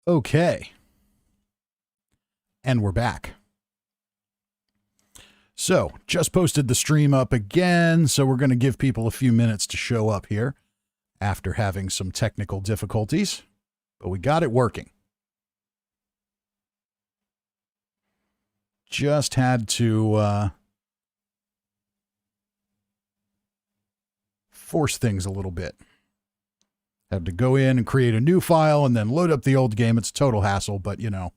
Okay. And we're back. So, just posted the stream up again, so we're going to give people a few minutes to show up here after having some technical difficulties, but we got it working. Just had to force things a little bit. Had to go in and create a new file and then load up the old game. It's a total hassle, but you know,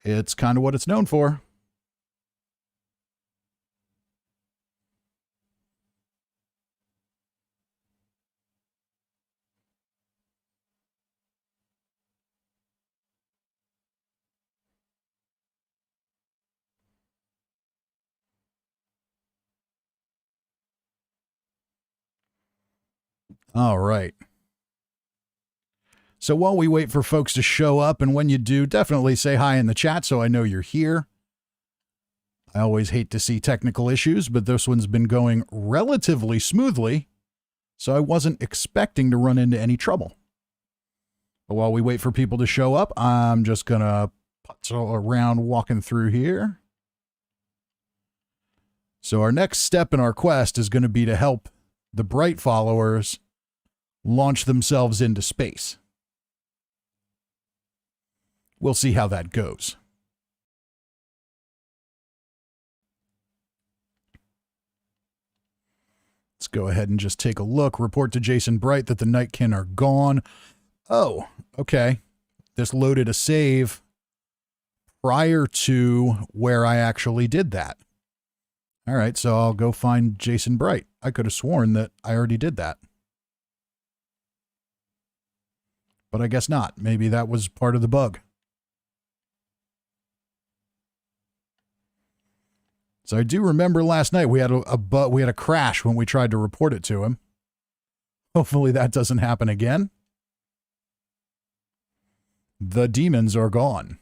it's kind of what it's known for. All right. So while we wait for folks to show up, and when you do, definitely say hi in the chat so I know you're here. I always hate to see technical issues, but this one's been going relatively smoothly, so I wasn't expecting to run into any trouble. But while we wait for people to show up, I'm just going to puzzle around walking through here. So our next step in our quest is going to be to help the Bright followers launch themselves into space. We'll see how that goes. Let's go ahead and just take a look. Report to Jason Bright that the Nightkin are gone. Oh, okay. This loaded a save prior to where I actually did that. All right, so I'll go find Jason Bright. I could have sworn that I already did that. But I guess not. Maybe that was part of the bug. So I do remember last night we had we had a crash when we tried to report it to him. Hopefully that doesn't happen again. The demons are gone.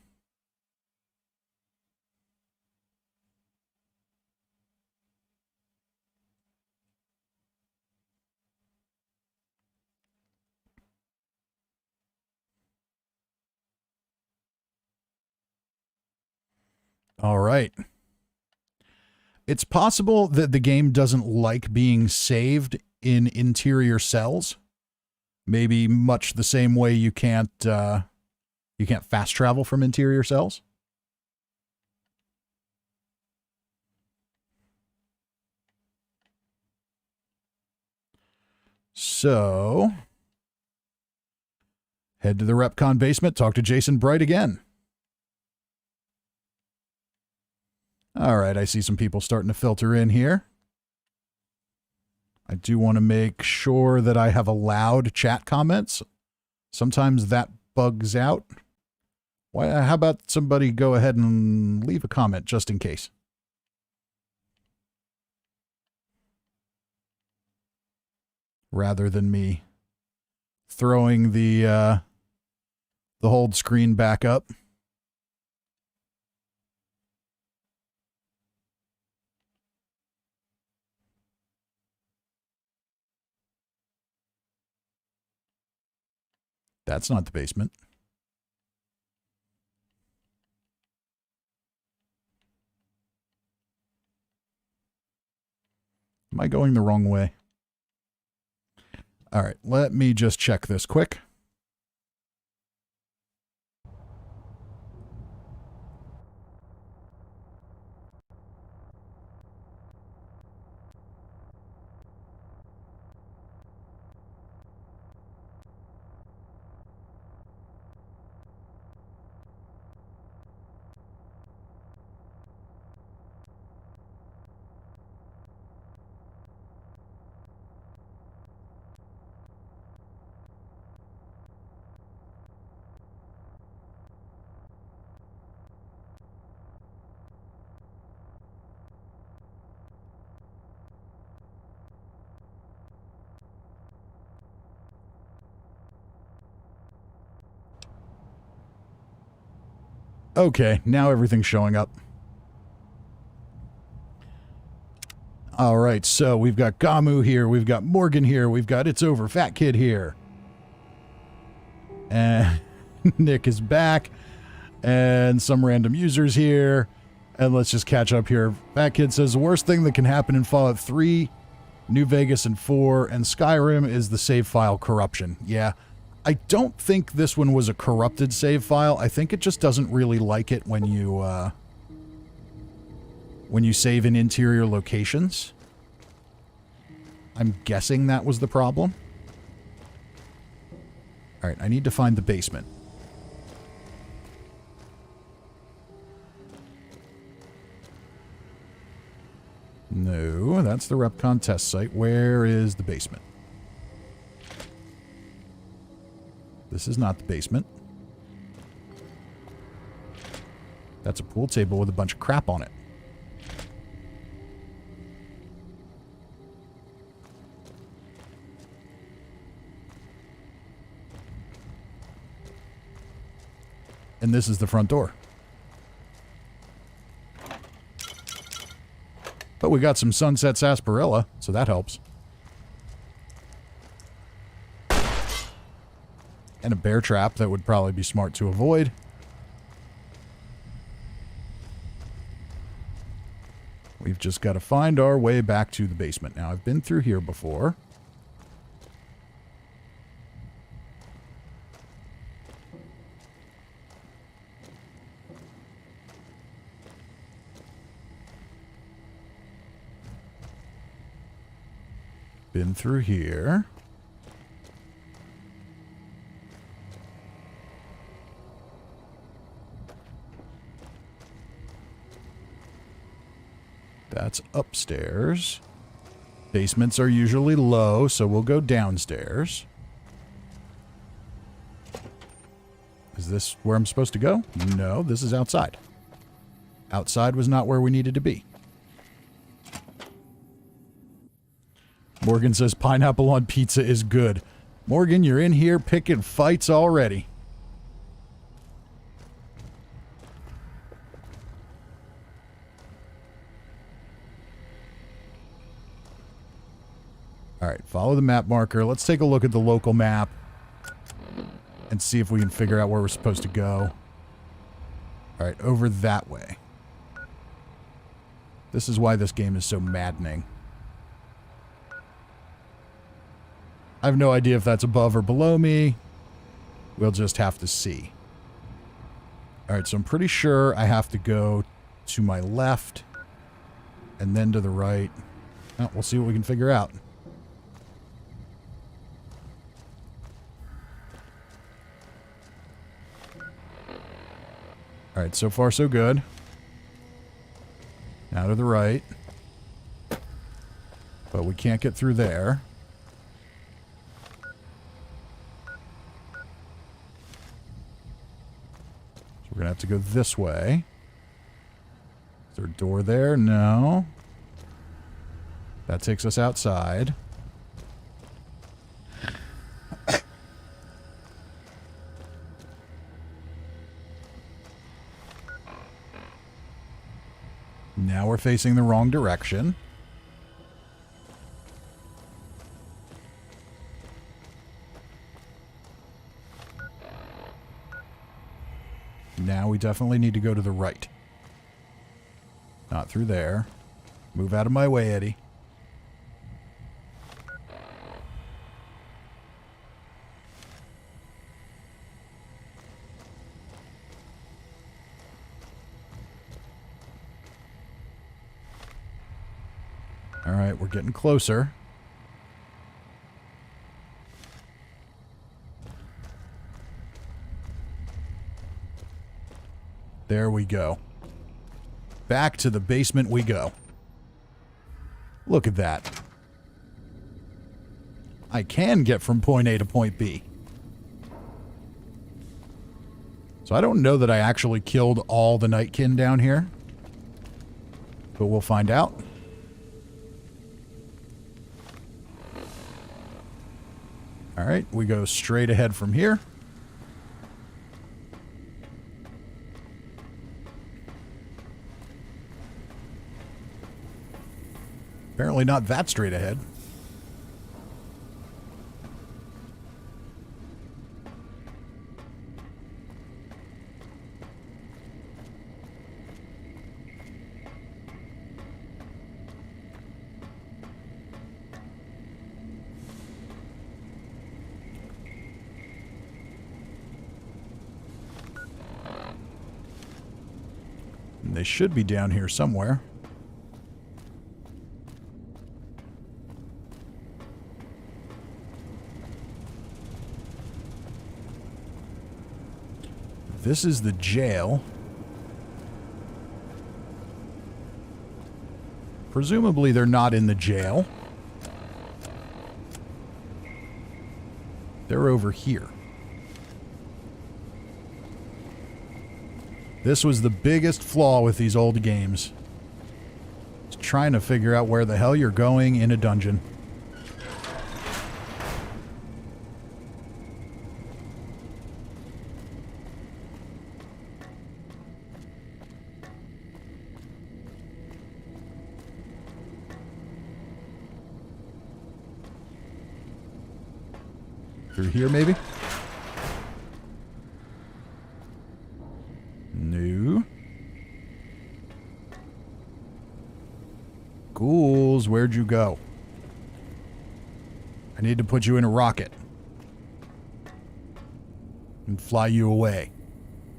All right. It's possible that the game doesn't like being saved in interior cells. Maybe much the same way you can't fast travel from interior cells. So, head to the Repconn basement, talk to Jason Bright again. All right, I see some people starting to filter in here. I do want to make sure that I have allowed chat comments. Sometimes that bugs out. How about somebody go ahead and leave a comment just in case? Rather than me throwing the hold screen back up. That's not the basement. Am I going the wrong way? All right, let me just check this quick. Okay, now everything's showing up. All right, so we've got Gamu here, we've got Morgan here, we've got It's Over Fat Kid here. And Nick is back. And some random users here. And let's just catch up here. Fat Kid says, the worst thing that can happen in Fallout 3, New Vegas and 4, and Skyrim is the save file corruption. Yeah, I don't think this one was a corrupted save file. I think it just doesn't really like it when you save in interior locations. I'm guessing that was the problem. Alright, I need to find the basement. No, that's the Repconn test site. Where is the basement? This is not the basement. That's a pool table with a bunch of crap on it. And this is the front door. But we got some sunset sarsaparilla, so that helps. And a bear trap that would probably be smart to avoid. We've just got to find our way back to the basement. Now, I've been through here before. Been through here. That's upstairs. Basements are usually low, so we'll go downstairs. Is this where I'm supposed to go? No, this is outside. Outside was not where we needed to be. Morgan says pineapple on pizza is good. Morgan, you're in here picking fights already. Alright, follow the map marker. Let's take a look at the local map and see if we can figure out where we're supposed to go. Alright, over that way. This is why this game is so maddening. I have no idea if that's above or below me. We'll just have to see. Alright, so I'm pretty sure I have to go to my left and then to the right. Oh, we'll see what we can figure out. Alright, so far so good. Now to the right. But we can't get through there. So we're going to have to go this way. Is there a door there? No. That takes us outside. Now we're facing the wrong direction. Now we definitely need to go to the right. Not through there. Move out of my way, Eddie. Alright, we're getting closer. There we go. Back to the basement we go. Look at that. I can get from point A to point B. So I don't know that I actually killed all the Nightkin down here. But we'll find out. Alright, we go straight ahead from here. Apparently not that straight ahead. And they should be down here somewhere. This is the jail. Presumably they're not in the jail. They're over here. This was the biggest flaw with these old games. It's trying to figure out where the hell you're going in a dungeon. Through here, maybe? No. Ghouls, where'd you go? I need to put you in a rocket. And fly you away.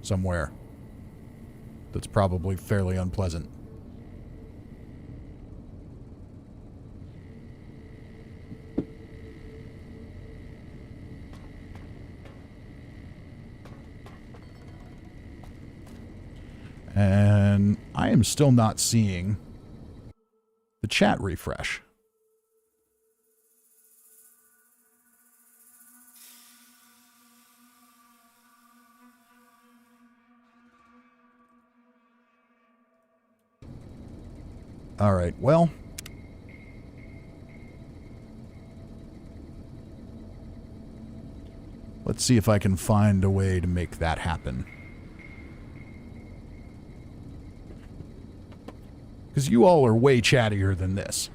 Somewhere. That's probably fairly unpleasant. And I am still not seeing the chat refresh. All right, well. Let's see if I can find a way to make that happen. Because you all are way chattier than this.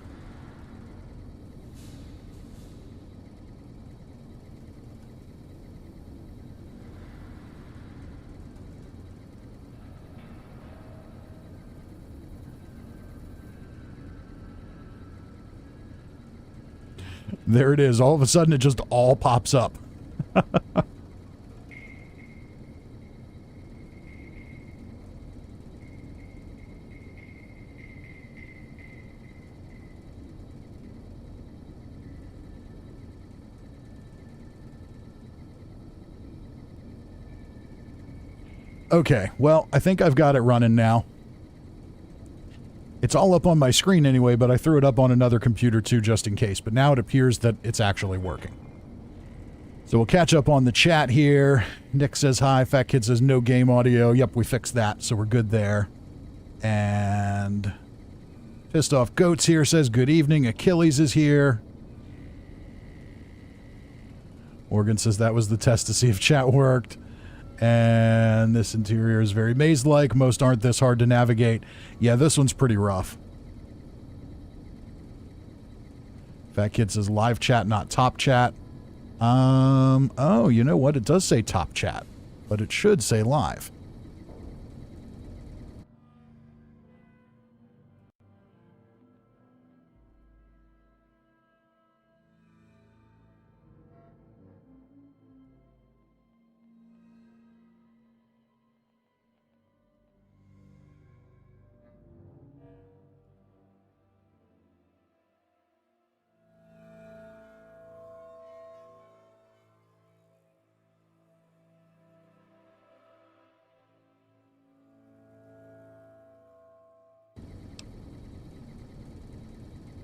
There it is. All of a sudden, it just all pops up. Okay, well, I think I've got it running now. It's all up on my screen anyway, but I threw it up on another computer too, just in case. But now it appears that it's actually working. So we'll catch up on the chat here. Nick says hi. Fat Kid says no game audio. Yep, we fixed that, so we're good there. And Pissed Off Goats here says good evening. Achilles is here. Morgan says that was the test to see if chat worked. And this interior is very maze-like. Most aren't this hard to navigate. Yeah, this one's pretty rough. Fat Kid says live chat, not top chat. Oh, you know what? It does say top chat, but it should say live.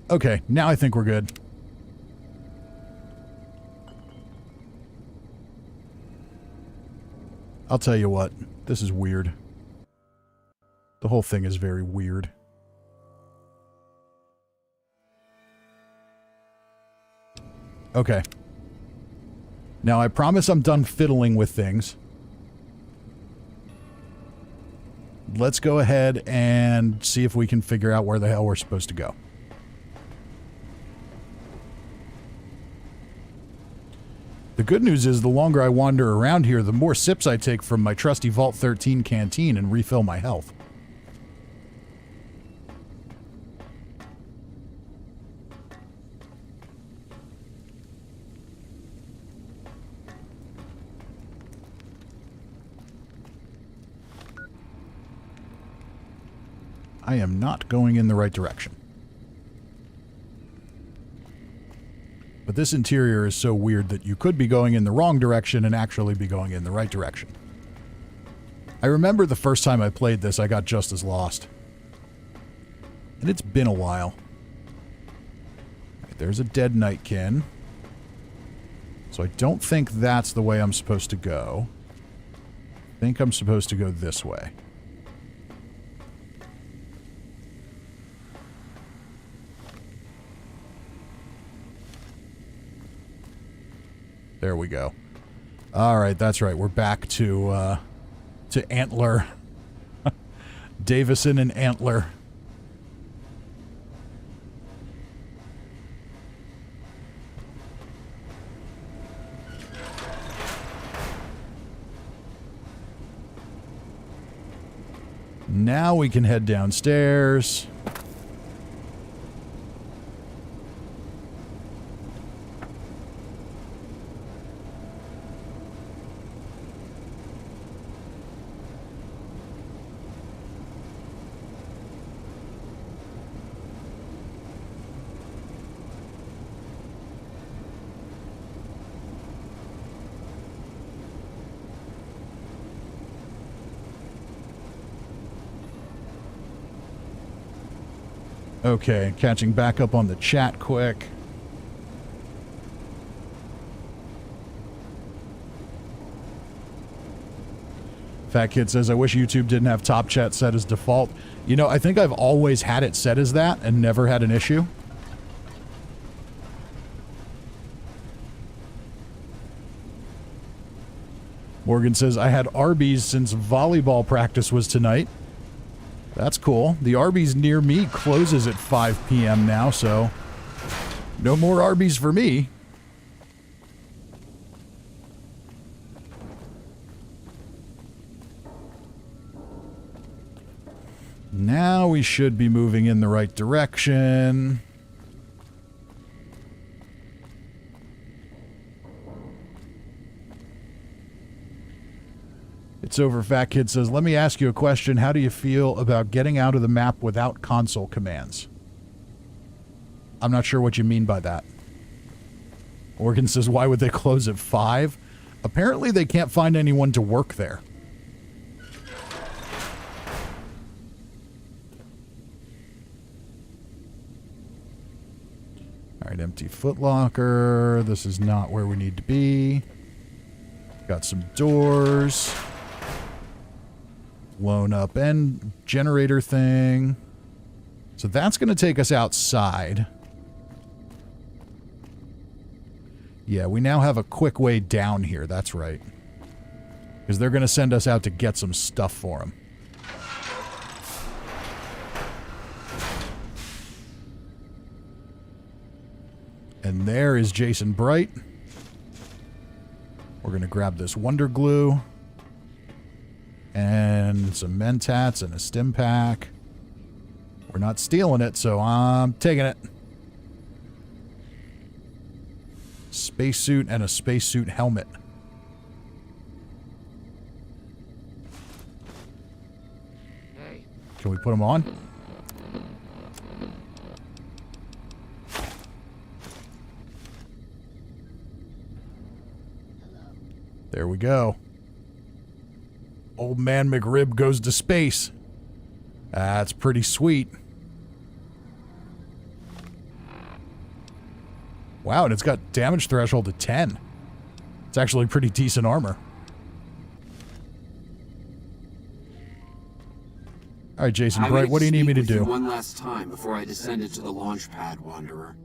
Okay, now I think we're good. I'll tell you what, this is weird. The whole thing is very weird. Okay. Now I promise I'm done fiddling with things. Let's go ahead and see if we can figure out where the hell we're supposed to go. The good news is the longer I wander around here, the more sips I take from my trusty Vault 13 canteen and refill my health. I am not going in the right direction. But this interior is so weird that you could be going in the wrong direction and actually be going in the right direction. I remember the first time I played this, I got just as lost. And it's been a while. Right, there's a dead nightkin. So I don't think that's the way I'm supposed to go. I think I'm supposed to go this way. There we go. All right, that's right. We're back to Antler. Davison and Antler. Now we can head downstairs. Okay, catching back up on the chat quick. Fat Kid says, I wish YouTube didn't have top chat set as default. You know, I think I've always had it set as that and never had an issue. Morgan says, I had Arby's since volleyball practice was tonight. That's cool. The Arby's near me closes at 5 p.m. now, so no more Arby's for me. Now we should be moving in the right direction. It's over. Fat Kid says, let me ask you a question. How do you feel about getting out of the map without console commands? I'm not sure what you mean by that. Morgan says, why would they close at 5? Apparently they can't find anyone to work there. Alright, empty footlocker. This is not where we need to be. Got some doors. Blown up end generator thing. So that's going to take us outside. Yeah, we now have a quick way down here. That's right. Because they're going to send us out to get some stuff for them. And there is Jason Bright. We're going to grab this Wonder Glue. And some Mentats and a stim pack. We're not stealing it, so I'm taking it. Spacesuit and a spacesuit helmet. Hey. Can we put them on? There we go. Old Man McRib goes to space. That's pretty sweet. Wow, and it's got damage threshold of 10. It's actually pretty decent armor. All right, Jason Bright, what do you need me to do? One last time before I descended to the launch pad, Wanderer.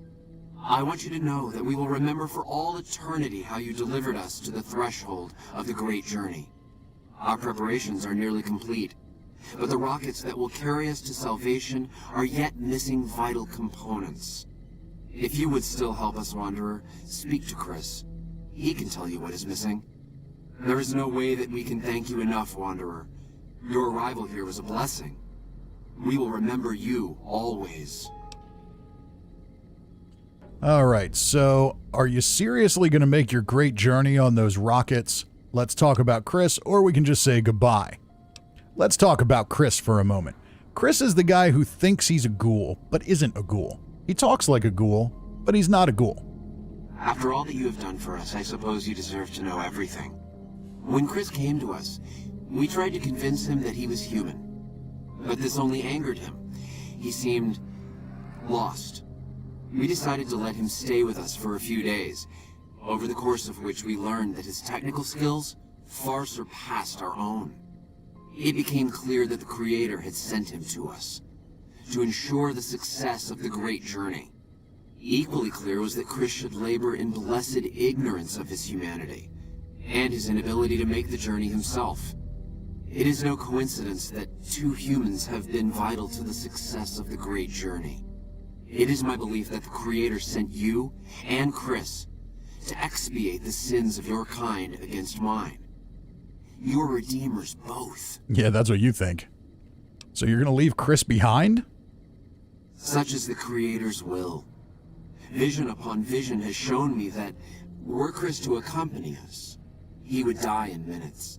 I want you to know that we will remember for all eternity how you delivered us to the threshold of the great journey. Our preparations are nearly complete, but the rockets that will carry us to salvation are yet missing vital components. If you would still help us, Wanderer, speak to Chris. He can tell you what is missing. There is no way that we can thank you enough, Wanderer. Your arrival here was a blessing. We will remember you always. All right, so are you seriously going to make your great journey on those rockets? Let's talk about Chris, or we can just say goodbye. Let's talk about Chris for a moment. Chris is the guy who thinks he's a ghoul, but isn't a ghoul. He talks like a ghoul, but he's not a ghoul. After all that you have done for us, I suppose you deserve to know everything. When Chris came to us, we tried to convince him that he was human. But this only angered him. He seemed lost. We decided to let him stay with us for a few days, over the course of which we learned that his technical skills far surpassed our own. It became clear that the Creator had sent him to us, to ensure the success of the great journey. Equally clear was that Chris should labor in blessed ignorance of his humanity, and his inability to make the journey himself. It is no coincidence that two humans have been vital to the success of the great journey. It is my belief that the Creator sent you and Chris to expiate the sins of your kind against mine. You're redeemers both. Yeah, that's what you think. So you're gonna leave Chris behind? Such is the Creator's will. Vision upon vision has shown me that were Chris to accompany us, he would die in minutes.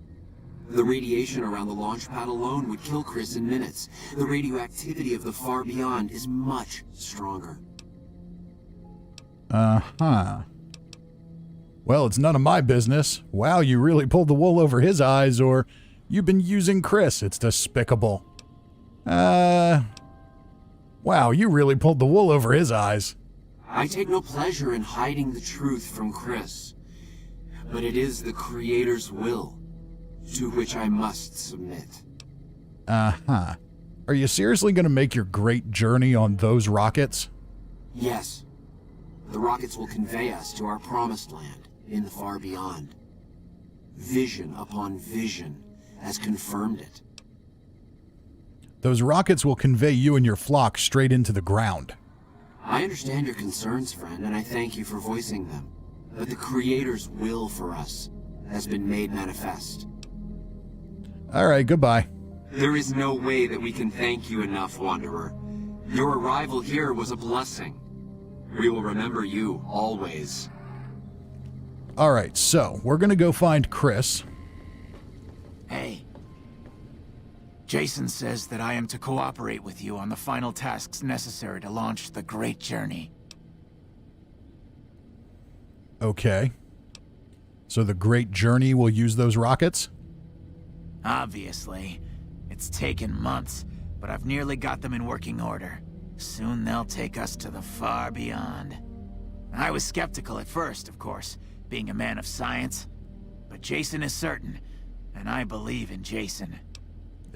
The radiation around the launch pad alone would kill Chris in minutes. The radioactivity of the far beyond is much stronger. Uh-huh. Well, it's none of my business. Wow, you really pulled the wool over his eyes, or you've been using Chris. It's despicable. Wow, you really pulled the wool over his eyes. I take no pleasure in hiding the truth from Chris, but it is the Creator's will to which I must submit. Uh-huh. Are you seriously going to make your great journey on those rockets? Yes. The rockets will convey us to our promised land in the far beyond. Vision upon vision has confirmed it. Those rockets will convey you and your flock straight into the ground. I understand your concerns, friend, and I thank you for voicing them. But the Creator's will for us has been made manifest. All right, goodbye. There is no way that we can thank you enough, Wanderer. Your arrival here was a blessing. We will remember you always. All right, so we're going to go find Chris. Hey. Jason says that I am to cooperate with you on the final tasks necessary to launch the Great Journey. Okay. So the Great Journey will use those rockets? Obviously. It's taken months, but I've nearly got them in working order. Soon they'll take us to the far beyond. I was skeptical at first, of course, being a man of science. But Jason is certain, and I believe in Jason.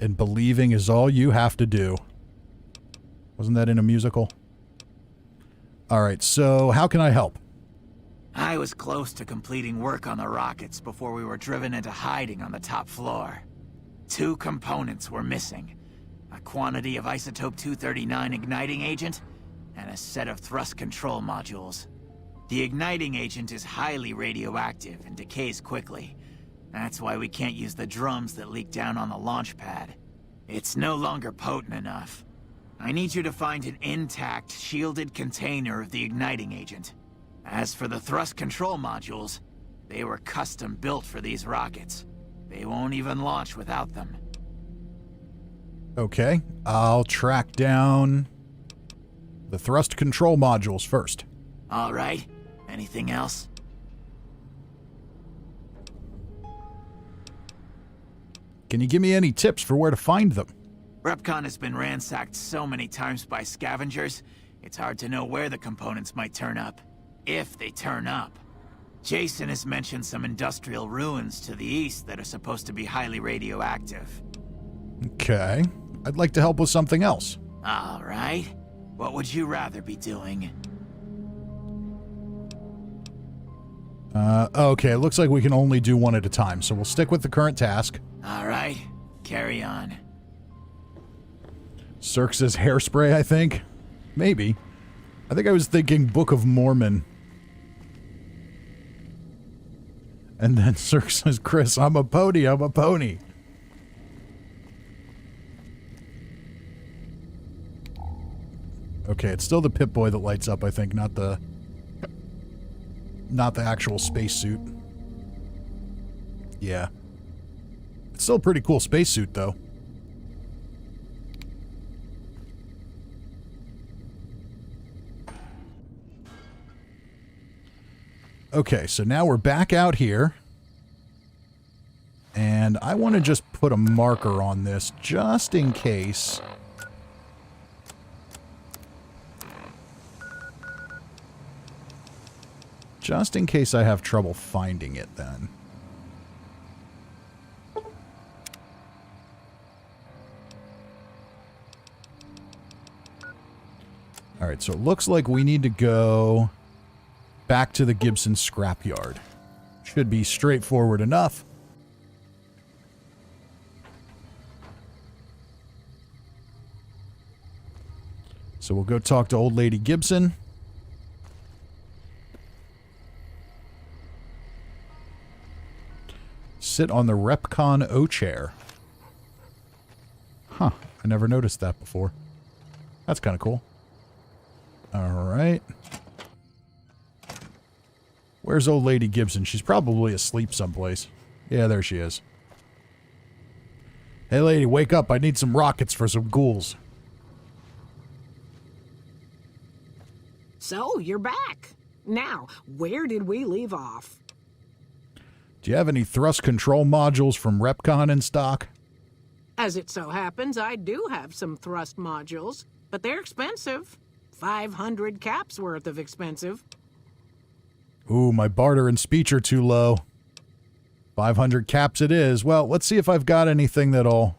And believing is all you have to do. Wasn't that in a musical? All right, so how can I help? I was close to completing work on the rockets before we were driven into hiding on the top floor. 2 components were missing. A quantity of isotope 239 igniting agent, and a set of thrust control modules. The igniting agent is highly radioactive and decays quickly. That's why we can't use the drums that leak down on the launch pad. It's no longer potent enough. I need you to find an intact, shielded container of the igniting agent. As for the thrust control modules, they were custom built for these rockets. They won't even launch without them. Okay, I'll track down the thrust control modules first. All right. Anything else? Can you give me any tips for where to find them? Repconn has been ransacked so many times by scavengers, it's hard to know where the components might turn up. If they turn up. Jason has mentioned some industrial ruins to the east that are supposed to be highly radioactive. Okay, I'd like to help with something else. All right. What would you rather be doing? Okay, it looks like we can only do one at a time, so we'll stick with the current task. All right. Carry on. Cirx's hairspray, I think? Maybe. I think I was thinking Book of Mormon. And then Cirx says, Chris, I'm a pony, I'm a pony. Okay, it's still the Pip-Boy that lights up, I think, not the actual spacesuit. Yeah. It's still a pretty cool spacesuit, though. Okay, so now we're back out here. And I want to just put a marker on this just in case. Just in case I have trouble finding it then. Alright, so it looks like we need to go back to the Gibson scrapyard. Should be straightforward enough. So we'll go talk to Old Lady Gibson. Sit on the Repconn O chair. Huh, I never noticed that before. That's kind of cool. Alright. Where's Old Lady Gibson? She's probably asleep someplace. Yeah, there she is. Hey lady, wake up. I need some rockets for some ghouls. So, you're back. Now, where did we leave off? Do you have any thrust control modules from Repconn in stock? As it so happens, I do have some thrust modules, but they're expensive. 500 caps worth of expensive. Ooh, my barter and speech are too low. 500 caps it is. Well, let's see if I've got anything that'll...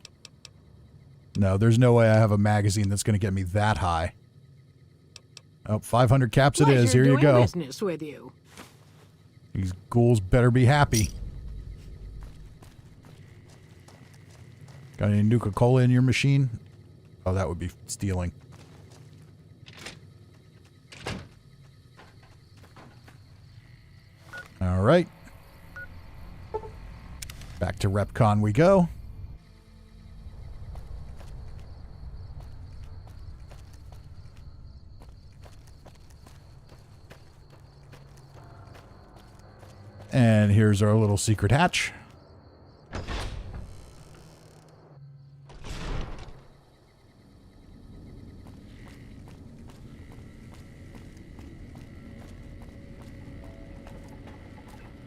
No, there's no way I have a magazine that's going to get me that high. Oh, 500 caps it is. Here you go. Business with you. These ghouls better be happy. Got any Nuka-Cola in your machine? Oh, that would be stealing. All right. Back to Repconn we go. And here's our little secret hatch.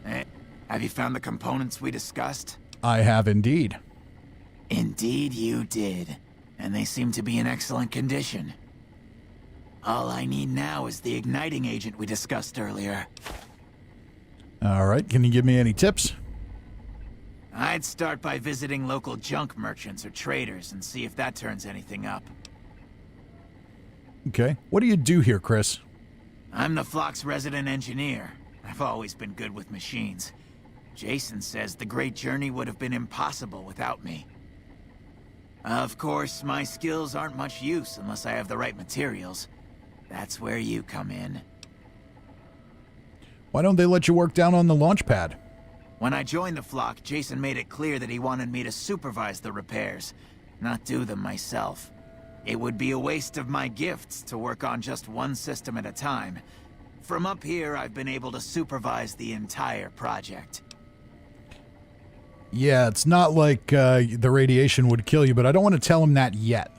Hey, have you found the components we discussed? I have indeed. Indeed you did. And they seem to be in excellent condition. All I need now is the igniting agent we discussed earlier. All right, can you give me any tips? I'd start by visiting local junk merchants or traders and see if that turns anything up. Okay. What do you do here, Chris? I'm the flock's resident engineer. I've always been good with machines. Jason says the Great Journey would have been impossible without me. Of course, my skills aren't much use unless I have the right materials. That's where you come in. Why don't they let you work down on the launch pad? When I joined the flock, Jason made it clear that he wanted me to supervise the repairs, not do them myself. It would be a waste of my gifts to work on just one system at a time. From up here, I've been able to supervise the entire project. Yeah, it's not like the radiation would kill you, but I don't want to tell him that yet.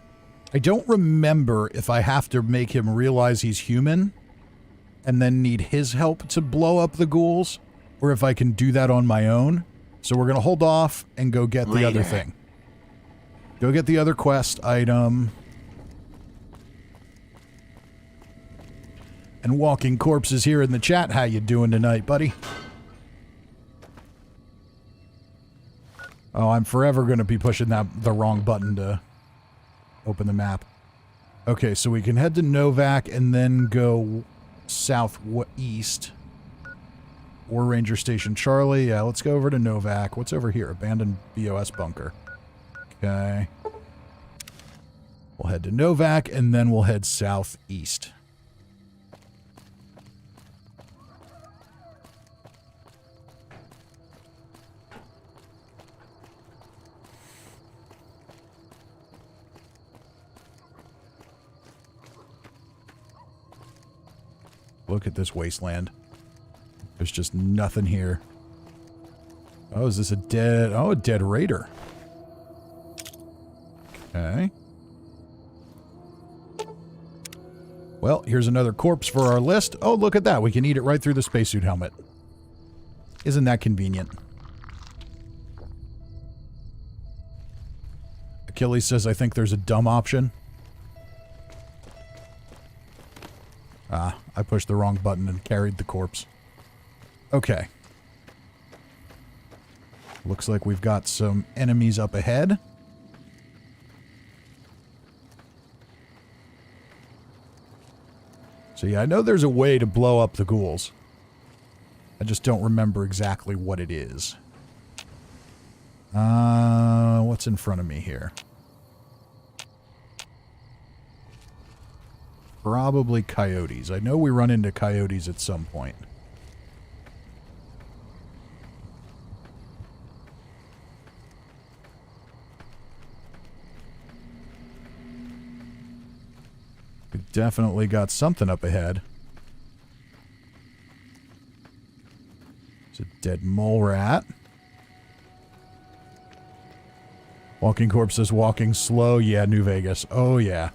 I don't remember if I have to make him realize he's human and then need his help to blow up the ghouls, or if I can do that on my own. So we're going to hold off and go get the other thing. Go get the other quest item. And Walking Corpses here in the chat. How you doing tonight, buddy? Oh, I'm forever going to be pushing the wrong button to open the map. Okay, so we can head to Novak and then go southeast. War Ranger Station Charlie. Yeah, let's go over to Novak. What's over here? Abandoned BOS bunker. Okay. We'll head to Novak and then we'll head southeast. Look at this wasteland. There's just nothing here. Oh, is this a dead... Oh, a dead raider. Okay. Well, here's another corpse for our list. Oh, look at that. We can eat it right through the spacesuit helmet. Isn't that convenient? Achilles says, I think there's a dumb option. Ah, I pushed the wrong button and carried the corpse. Okay. Looks like we've got some enemies up ahead. So yeah, I know there's a way to blow up the ghouls. I just don't remember exactly what it is. What's in front of me here? Probably coyotes. I know we run into coyotes at some point. We definitely got something up ahead. It's a dead mole rat. Walking corpse says walking slow. Yeah, New Vegas. Oh, yeah.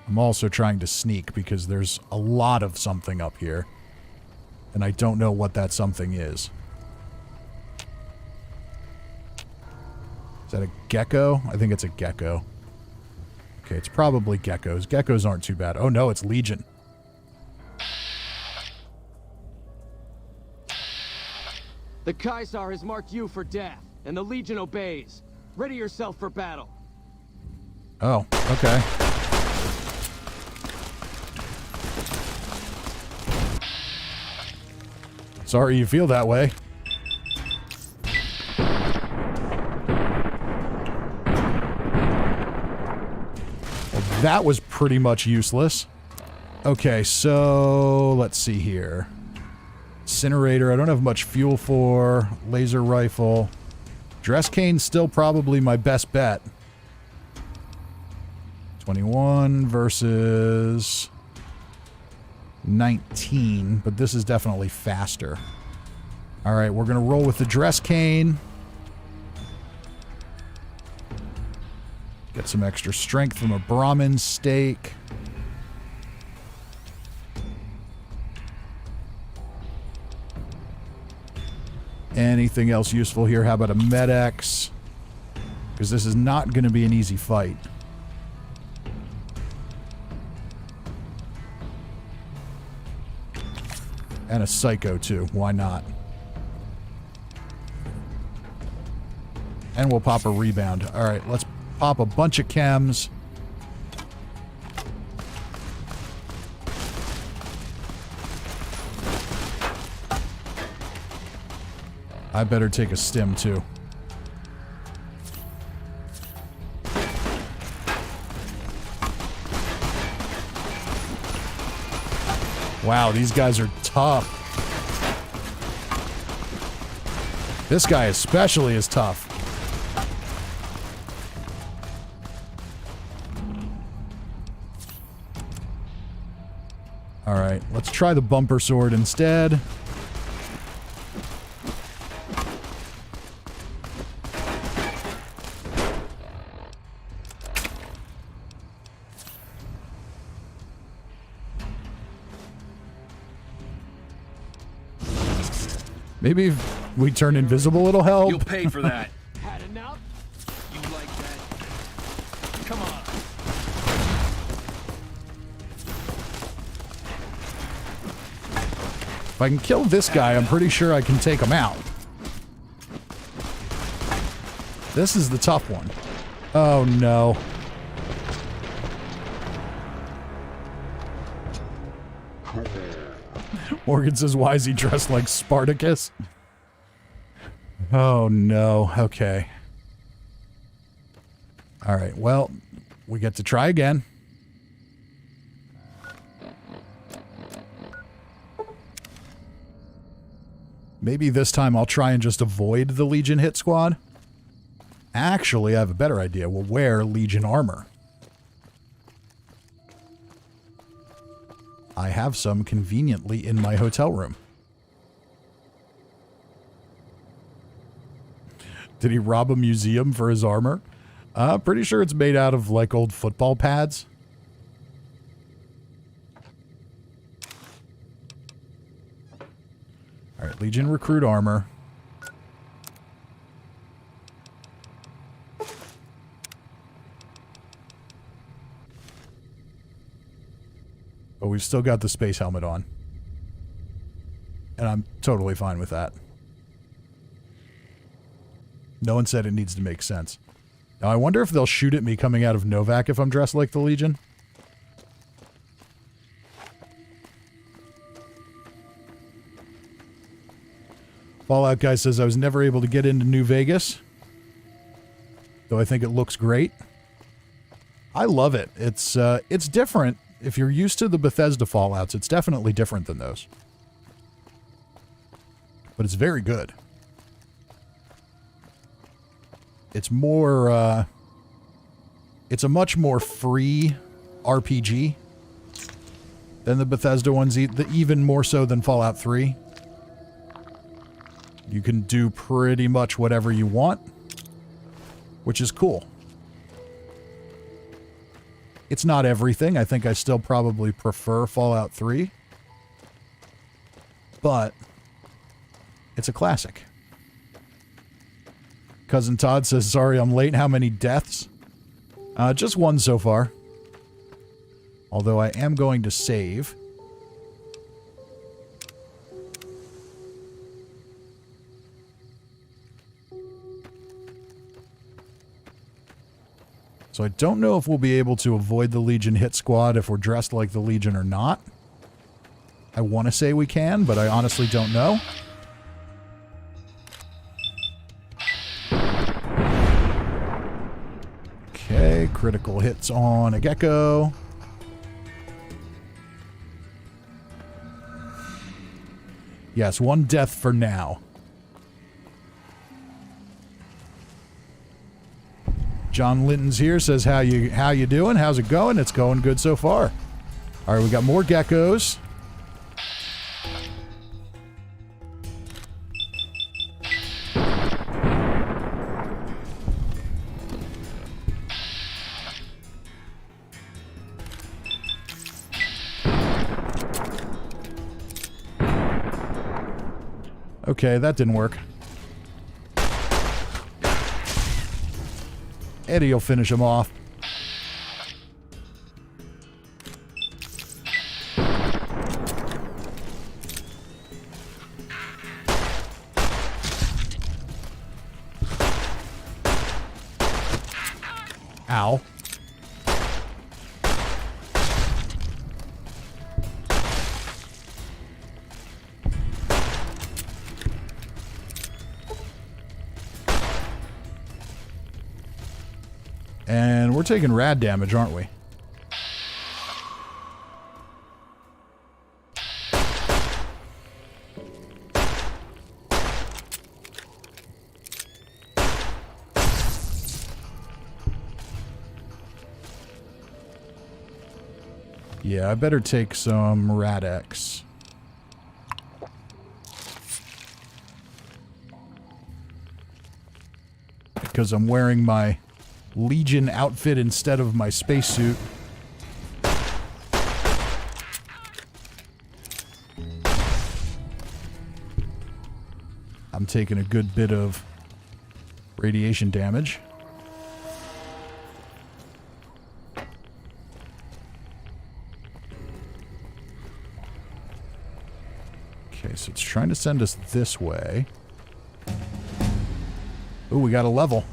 I'm also trying to sneak because there's a lot of something up here. And I don't know what that something is. Is that a gecko? I think it's a gecko. Okay, it's probably geckos. Geckos aren't too bad. Oh no, it's Legion. The Kaisar has marked you for death, and the Legion obeys. Ready yourself for battle. Oh, okay. Sorry you feel that way. Well, that was pretty much useless. Okay, so let's see here. Incinerator, I don't have much fuel for. Laser rifle. Dress cane's still probably my best bet. 21 versus 19, but this is definitely faster. Alright, we're gonna roll with the dress cane. Get some extra strength from a Brahmin steak. Anything else useful here? How about a Med-X? Because this is not going to be an easy fight. And a Psycho, too. Why not? And we'll pop a Rebound. Alright, let's pop a bunch of chems. I better take a stim, too. Wow, these guys are tough. This guy especially is tough. Alright, let's try the bumper sword instead. Maybe if we turn invisible, it'll help. You'll pay for that. Had enough? You like that? Come on. If I can kill this guy, I'm pretty sure I can take him out. This is the tough one. Oh, no. Morgan says, why is he dressed like Spartacus? Oh, no. Okay. Alright, well, we get to try again. Maybe this time I'll try and just avoid the Legion hit squad. Actually, I have a better idea. We'll wear Legion armor. I have some conveniently in my hotel room. Did he rob a museum for his armor? Pretty sure it's made out of, like, old football pads. Alright, Legion recruit armor. But we've still got the space helmet on. And I'm totally fine with that. No one said it needs to make sense. Now, I wonder if they'll shoot at me coming out of Novak if I'm dressed like the Legion. Fallout Guy says I was never able to get into New Vegas. Though I think it looks great. I love it. It's different. If you're used to the Bethesda Fallouts, it's definitely different than those. But it's very good. It's more, it's a much more free RPG than the Bethesda ones, even more so than Fallout 3. You can do pretty much whatever you want, which is cool. It's not everything. I think I still probably prefer Fallout 3. But it's a classic. Cousin Todd says, sorry I'm late. How many deaths? Just one so far. Although I am going to save. So I don't know if we'll be able to avoid the Legion hit squad if we're dressed like the Legion or not. I want to say we can, but I honestly don't know. Okay, critical hits on a gecko. Yes, one death for now. John Linton's here, says, how you doing? How's it going? It's going good so far. All right, we got more geckos. Okay, that didn't work. Eddie will finish him off. Ow. And we're taking rad damage, aren't we? Yeah, I better take some Rad-X. Because I'm wearing my Legion outfit instead of my spacesuit. I'm taking a good bit of radiation damage. Okay, so it's trying to send us this way. Ooh, we got a level.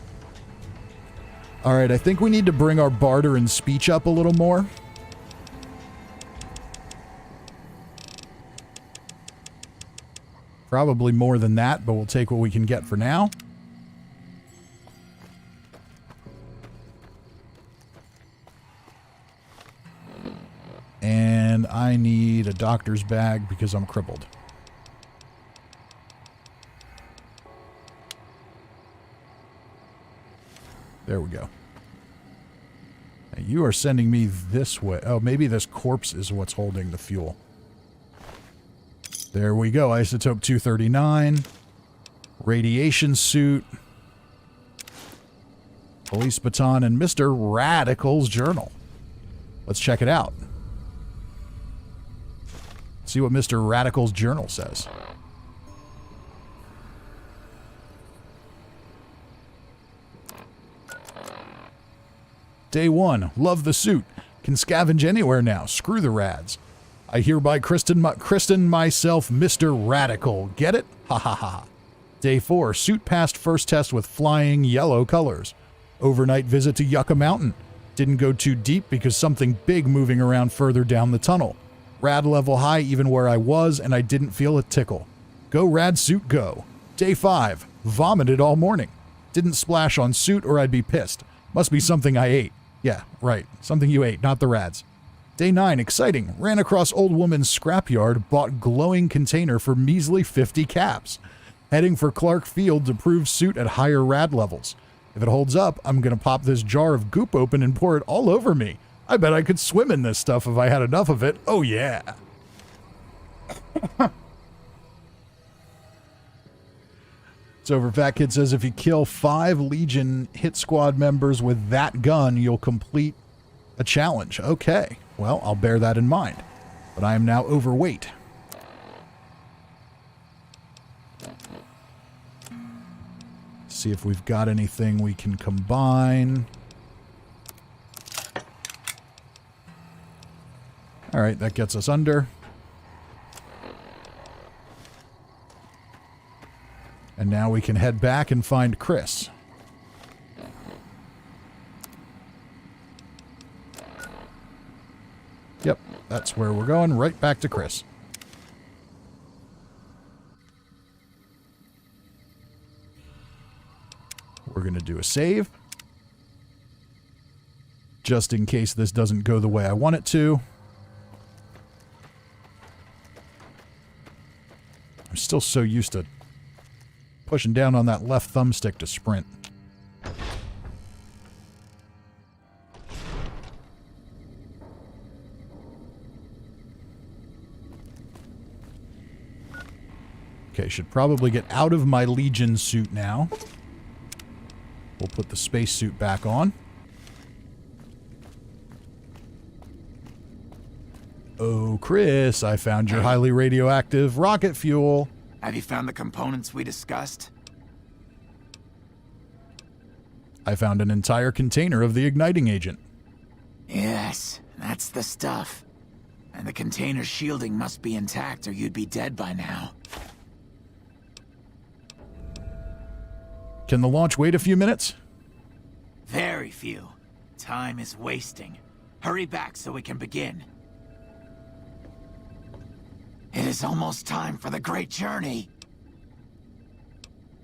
Alright, I think we need to bring our barter and speech up a little more. Probably more than that, but we'll take what we can get for now. And I need a doctor's bag because I'm crippled. There we go. Now you are sending me this way. Oh, maybe this corpse is what's holding the fuel. There we go. Isotope 239. Radiation suit. Police baton and Mr. Radical's journal. Let's check it out. See what Mr. Radical's journal says. Day 1. Love the suit. Can scavenge anywhere now. Screw the rads. I hereby christen myself Mr. Radical. Get it? Ha ha ha. Day 4. Suit passed first test with flying yellow colors. Overnight visit to Yucca Mountain. Didn't go too deep because something big moving around further down the tunnel. Rad level high even where I was, and I didn't feel a tickle. Go rad suit go. Day 5. Vomited all morning. Didn't splash on suit or I'd be pissed. Must be something I ate. Yeah, right. Something you ate, not the rads. Day 9. Exciting. Ran across old woman's scrapyard, bought glowing container for measly 50 caps. Heading for Clark Field to prove suit at higher rad levels. If it holds up, I'm going to pop this jar of goop open and pour it all over me. I bet I could swim in this stuff if I had enough of it. Oh, yeah. So over Fat Kid says, if you kill 5 Legion hit squad members with that gun, you'll complete a challenge. Okay. Well, I'll bear that in mind. But I am now overweight. See if we've got anything we can combine. All right, that gets us under. And now we can head back and find Chris. Yep, that's where we're going, right back to Chris. We're going to do a save. Just in case this doesn't go the way I want it to. I'm still so used to pushing down on that left thumbstick to sprint. Okay, should probably get out of my Legion suit now. We'll put the spacesuit back on. Oh, Chris, I found your highly radioactive rocket fuel. Have you found the components we discussed? I found an entire container of the igniting agent. Yes, that's the stuff. And the container's shielding must be intact or you'd be dead by now. Can the launch wait a few minutes? Very few. Time is wasting. Hurry back so we can begin. It is almost time for the great journey.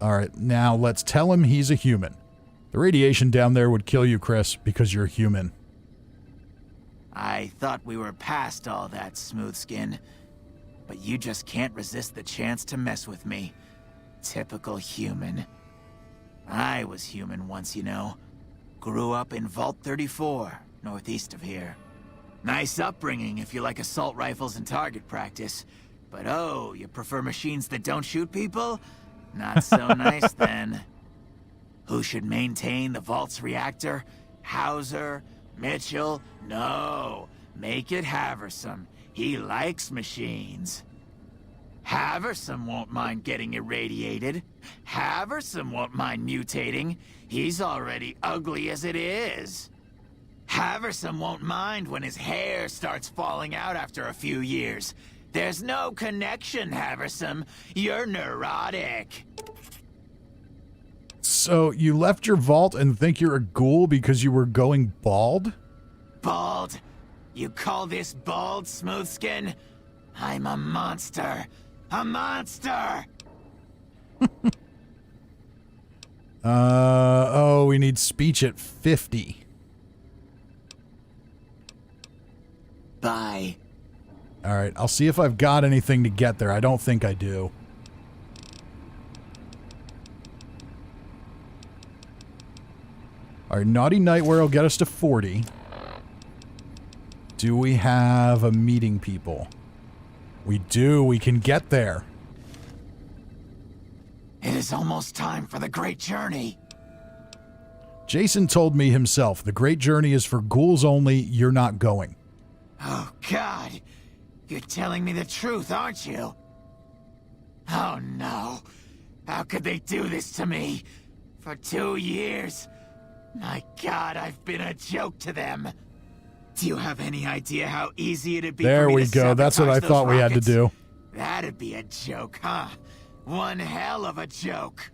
All right, now let's tell him he's a human. The radiation down there would kill you, Chris, because you're human. I thought we were past all that, smooth skin. But you just can't resist the chance to mess with me. Typical human. I was human once, you know. Grew up in Vault 34, northeast of here. Nice upbringing if you like assault rifles and target practice. But oh, you prefer machines that don't shoot people? Not so nice then. Who should maintain the Vault's reactor? Hauser? Mitchell? No. Make it Haversam. He likes machines. Haversam won't mind getting irradiated. Haversam won't mind mutating. He's already ugly as it is. Haversam won't mind when his hair starts falling out after a few years. There's no connection, Haversam. You're neurotic. So you left your vault and think you're a ghoul because you were going bald? Bald? You call this bald, Smoothskin? I'm a monster. A monster! Oh, we need speech at 50. Bye. All right, I'll see if I've got anything to get there. I don't think I do. All right, Naughty Nightwear will get us to 40. Do we have a meeting people? We do. We can get there. It is almost time for the great journey. Jason told me himself, the great journey is for ghouls only. You're not going. Oh, God. You're telling me the truth, aren't you? Oh, no. How could they do this to me? For 2 years. My God, I've been a joke to them. Do you have any idea how easy it'd be There for me we to go. That's what sabotage I those thought we had to rockets? do. That'd be a joke, huh? One hell of a joke.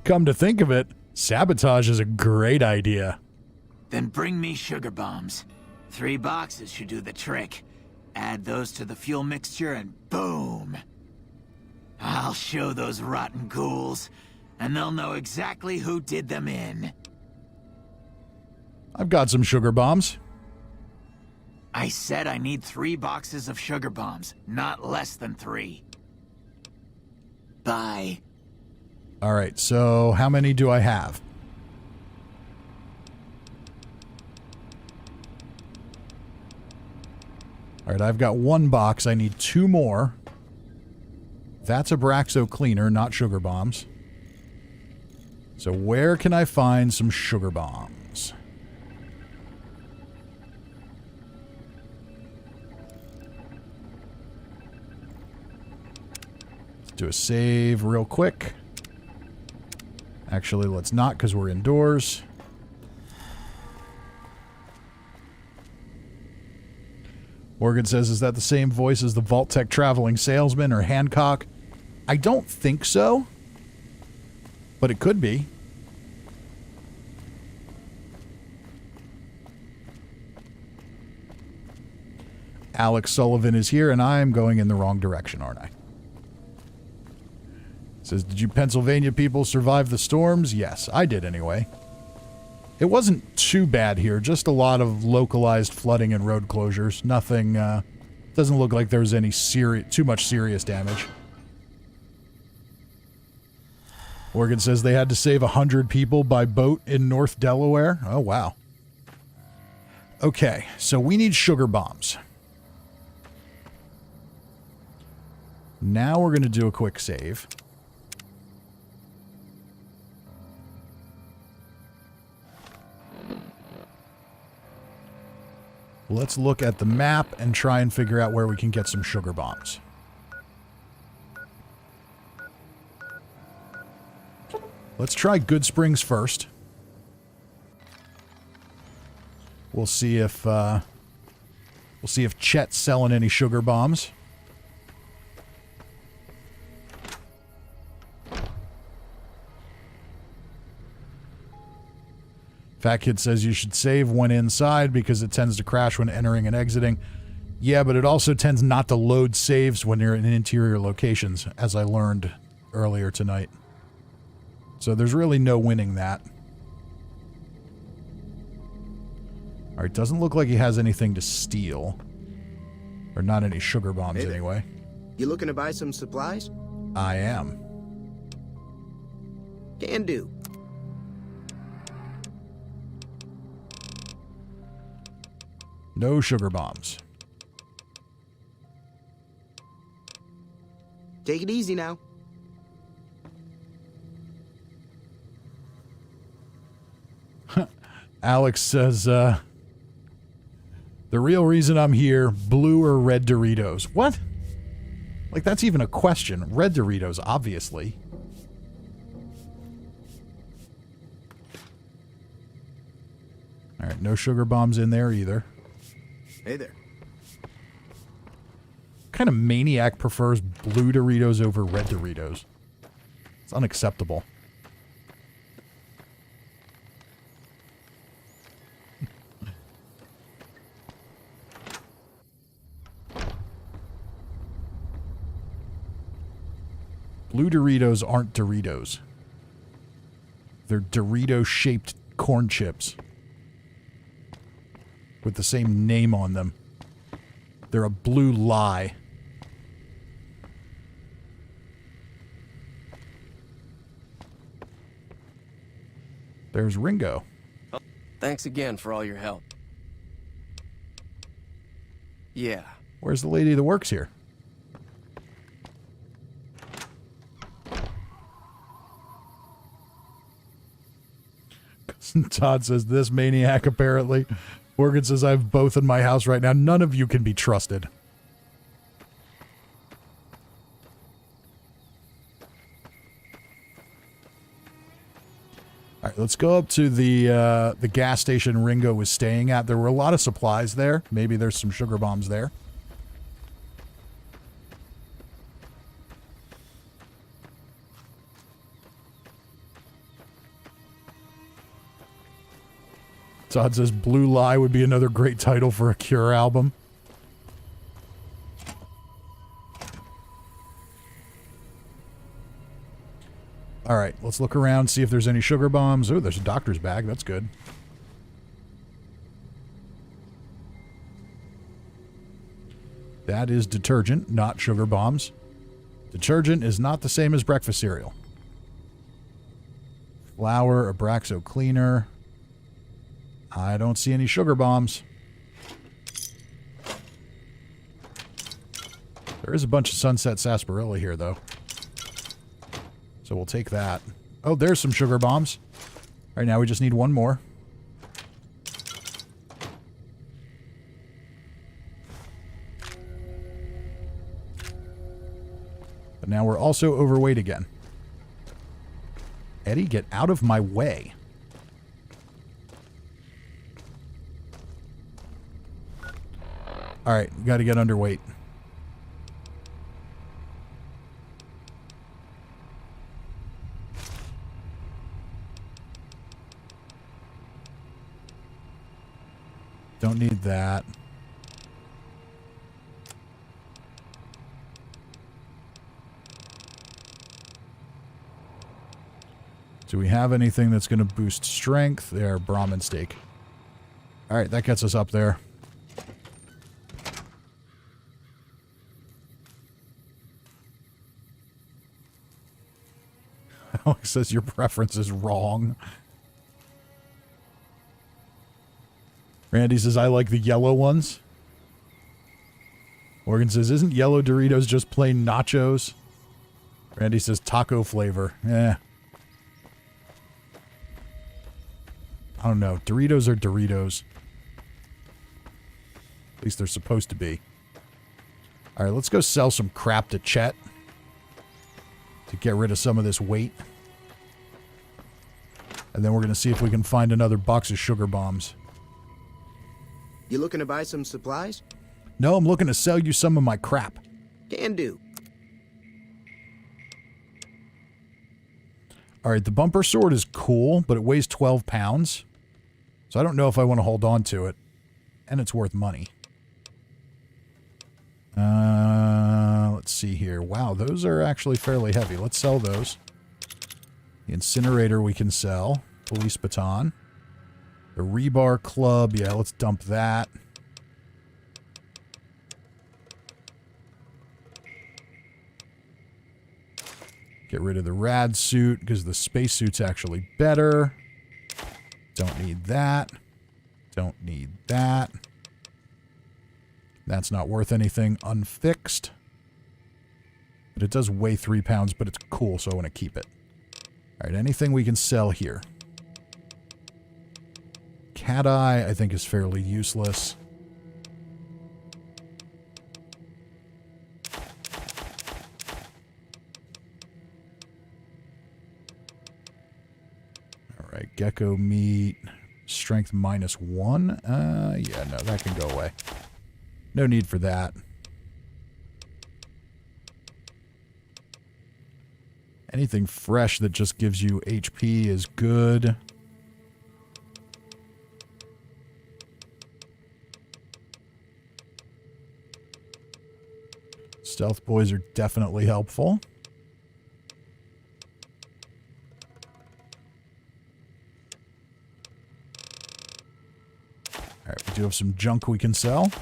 Come to think of it, sabotage is a great idea. Then bring me sugar bombs. 3 boxes should do the trick. Add those to the fuel mixture and boom! I'll show those rotten ghouls, and they'll know exactly who did them in. I've got some sugar bombs. I said I need 3 boxes of sugar bombs, not less than 3. Bye. All right, so how many do I have? All right, I've got 1 box. I need 2 more. That's a Braxo cleaner, not sugar bombs. So where can I find some sugar bombs? Let's do a save real quick. Actually, let's not because we're indoors. Morgan says, is that the same voice as the Vault-Tec traveling salesman or Hancock? I don't think so, but it could be. Alex Sullivan is here, and I'm going in the wrong direction, aren't I? Says, did you Pennsylvania people survive the storms? Yes, I did anyway. It wasn't too bad here, just a lot of localized flooding and road closures. Nothing, doesn't look like there was any too much serious damage. Morgan says they had to save 100 people by boat in North Delaware. Oh, wow. Okay, so we need sugar bombs. Now we're going to do a quick save. Let's look at the map and try and figure out where we can get some sugar bombs. Let's try Goodsprings first. We'll see if Chet's selling any sugar bombs. Fat Kid says you should save when inside because it tends to crash when entering and exiting. Yeah, but it also tends not to load saves when you're in interior locations, as I learned earlier tonight. So there's really no winning that. Alright, doesn't look like he has anything to steal. Or not any sugar bombs anyway. You looking to buy some supplies? I am. Can do. No sugar bombs. Take it easy now. Alex says, the real reason I'm here, blue or red Doritos. What? Like, that's even a question. Red Doritos, obviously. Alright, no sugar bombs in there either. Hey there. What kind of maniac prefers blue Doritos over red Doritos? It's unacceptable. Blue Doritos aren't Doritos. They're Dorito-shaped corn chips with the same name on them. They're a blue lie. There's Ringo. Thanks again for all your help. Yeah. Where's the lady that works here? Todd says, this maniac apparently. Morgan says, I have both in my house right now. None of you can be trusted. Let's go up to the gas station Ringo was staying at. There were a lot of supplies there. Maybe there's some sugar bombs there. Todd says Blue Lie would be another great title for a Cure album. All right, let's look around, see if there's any sugar bombs. Oh, there's a doctor's bag. That's good. That is detergent, not sugar bombs. Detergent is not the same as breakfast cereal. Flour, Abraxo cleaner. I don't see any sugar bombs. There is a bunch of Sunset Sarsaparilla here, though. So we'll take that. Oh, there's some sugar bombs. All right, now we just need one more. But now we're also overweight again. Eddie, get out of my way. All right, got to get underweight. Don't need that. Do we have anything that's going to boost strength? There, Brahmin steak. All right, that gets us up there. Alex says your preference is wrong. Randy says, I like the yellow ones. Morgan says, isn't yellow Doritos just plain nachos? Randy says, taco flavor. Eh. I don't know. Doritos are Doritos. At least they're supposed to be. Alright, let's go sell some crap to Chet. To get rid of some of this weight. And then we're going to see if we can find another box of sugar bombs. You looking to buy some supplies? No, I'm looking to sell you some of my crap. Can do. Alright, the bumper sword is cool, but it weighs 12 pounds. So I don't know if I want to hold on to it. And it's worth money. Let's see here. Wow, those are actually fairly heavy. Let's sell those. The incinerator we can sell. Police baton. The rebar club. Yeah, let's dump that. Get rid of the rad suit because the space suit's actually better. Don't need that. Don't need that. That's not worth anything unfixed. But it does weigh 3 pounds, but it's cool, so I want to keep it. Alright, anything we can sell here. Cat eye, I think, is fairly useless. Alright, gecko meat. Strength -1. Yeah, no, that can go away. No need for that. Anything fresh that just gives you HP is good. Stealth boys are definitely helpful. Alright, we do have some junk we can sell.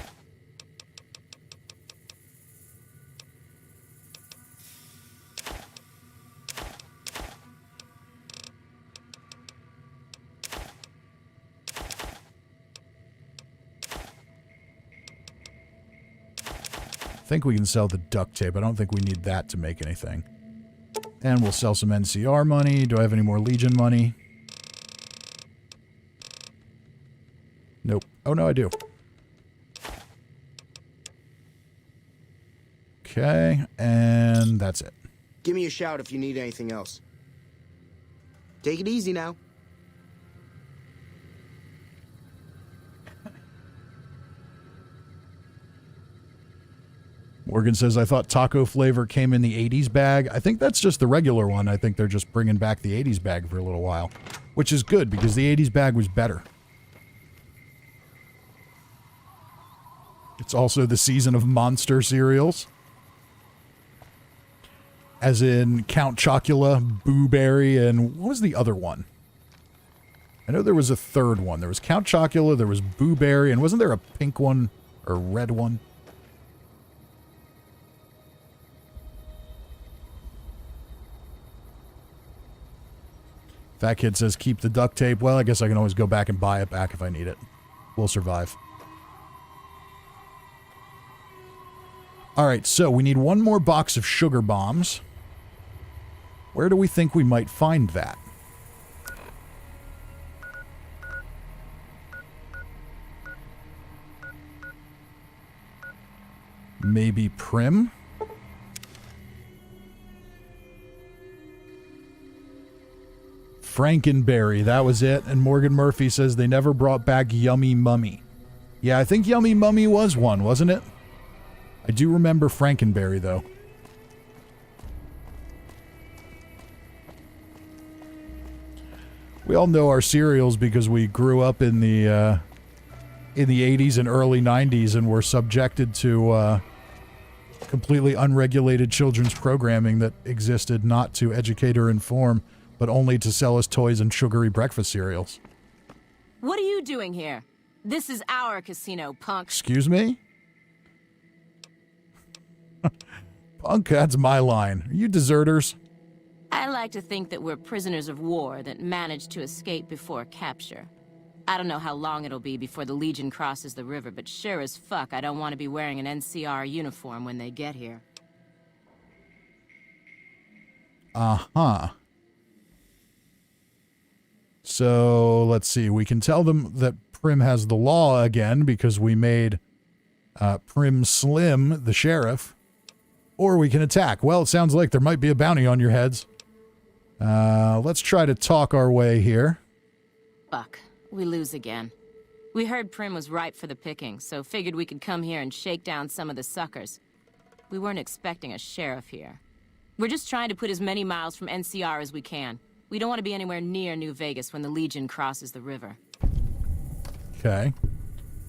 I think we can sell the duct tape. I don't think we need that to make anything. And we'll sell some NCR money. Do I have any more Legion money? Nope. Oh, no, I do. Okay, and that's it. Give me a shout if you need anything else. Take it easy now. Morgan says, I thought taco flavor came in the 80s bag. I think that's just the regular one. I think they're just bringing back the 80s bag for a little while, which is good because the 80s bag was better. It's also the season of monster cereals. As in Count Chocula, Boo Berry, and what was the other one? I know there was a third one. There was Count Chocula, there was Boo Berry, and wasn't there a pink one or red one? Fat Kid says, keep the duct tape. Well, I guess I can always go back and buy it back if I need it. We'll survive. Alright, so we need one more box of sugar bombs. Where do we think we might find that? Maybe Prim? Frankenberry, that was it. And Morgan Murphy says they never brought back Yummy Mummy. Yeah, I think Yummy Mummy was one, wasn't it? I do remember Frankenberry, though. We all know our cereals because we grew up in the 80s and early 90s and were subjected to completely unregulated children's programming that existed not to educate or inform, but only to sell us toys and sugary breakfast cereals. What are you doing here? This is our casino, punk. Excuse me? Punk, that's my line. Are you deserters? I like to think that we're prisoners of war that managed to escape before capture. I don't know how long it'll be before the Legion crosses the river, but sure as fuck I don't want to be wearing an NCR uniform when they get here. Uh-huh. So, let's see. We can tell them that Prim has the law again because we made Prim Slim the sheriff. Or we can attack. Well, it sounds like there might be a bounty on your heads. Let's try to talk our way here. Fuck. We lose again. We heard Prim was ripe for the picking, so figured we could come here and shake down some of the suckers. We weren't expecting a sheriff here. We're just trying to put as many miles from NCR as we can. We don't want to be anywhere near New Vegas when the Legion crosses the river. Okay.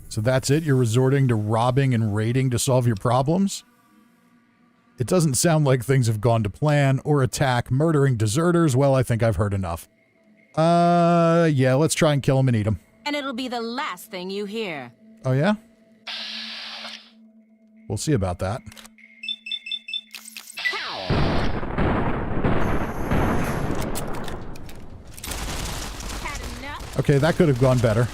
So that's it? You're resorting to robbing and raiding to solve your problems? It doesn't sound like things have gone to plan or attack, murdering deserters. Well, I think I've heard enough. Yeah, let's try and kill them and eat them. And it'll be the last thing you hear. Oh, yeah? We'll see about that. Had enough? Okay, that could have gone better.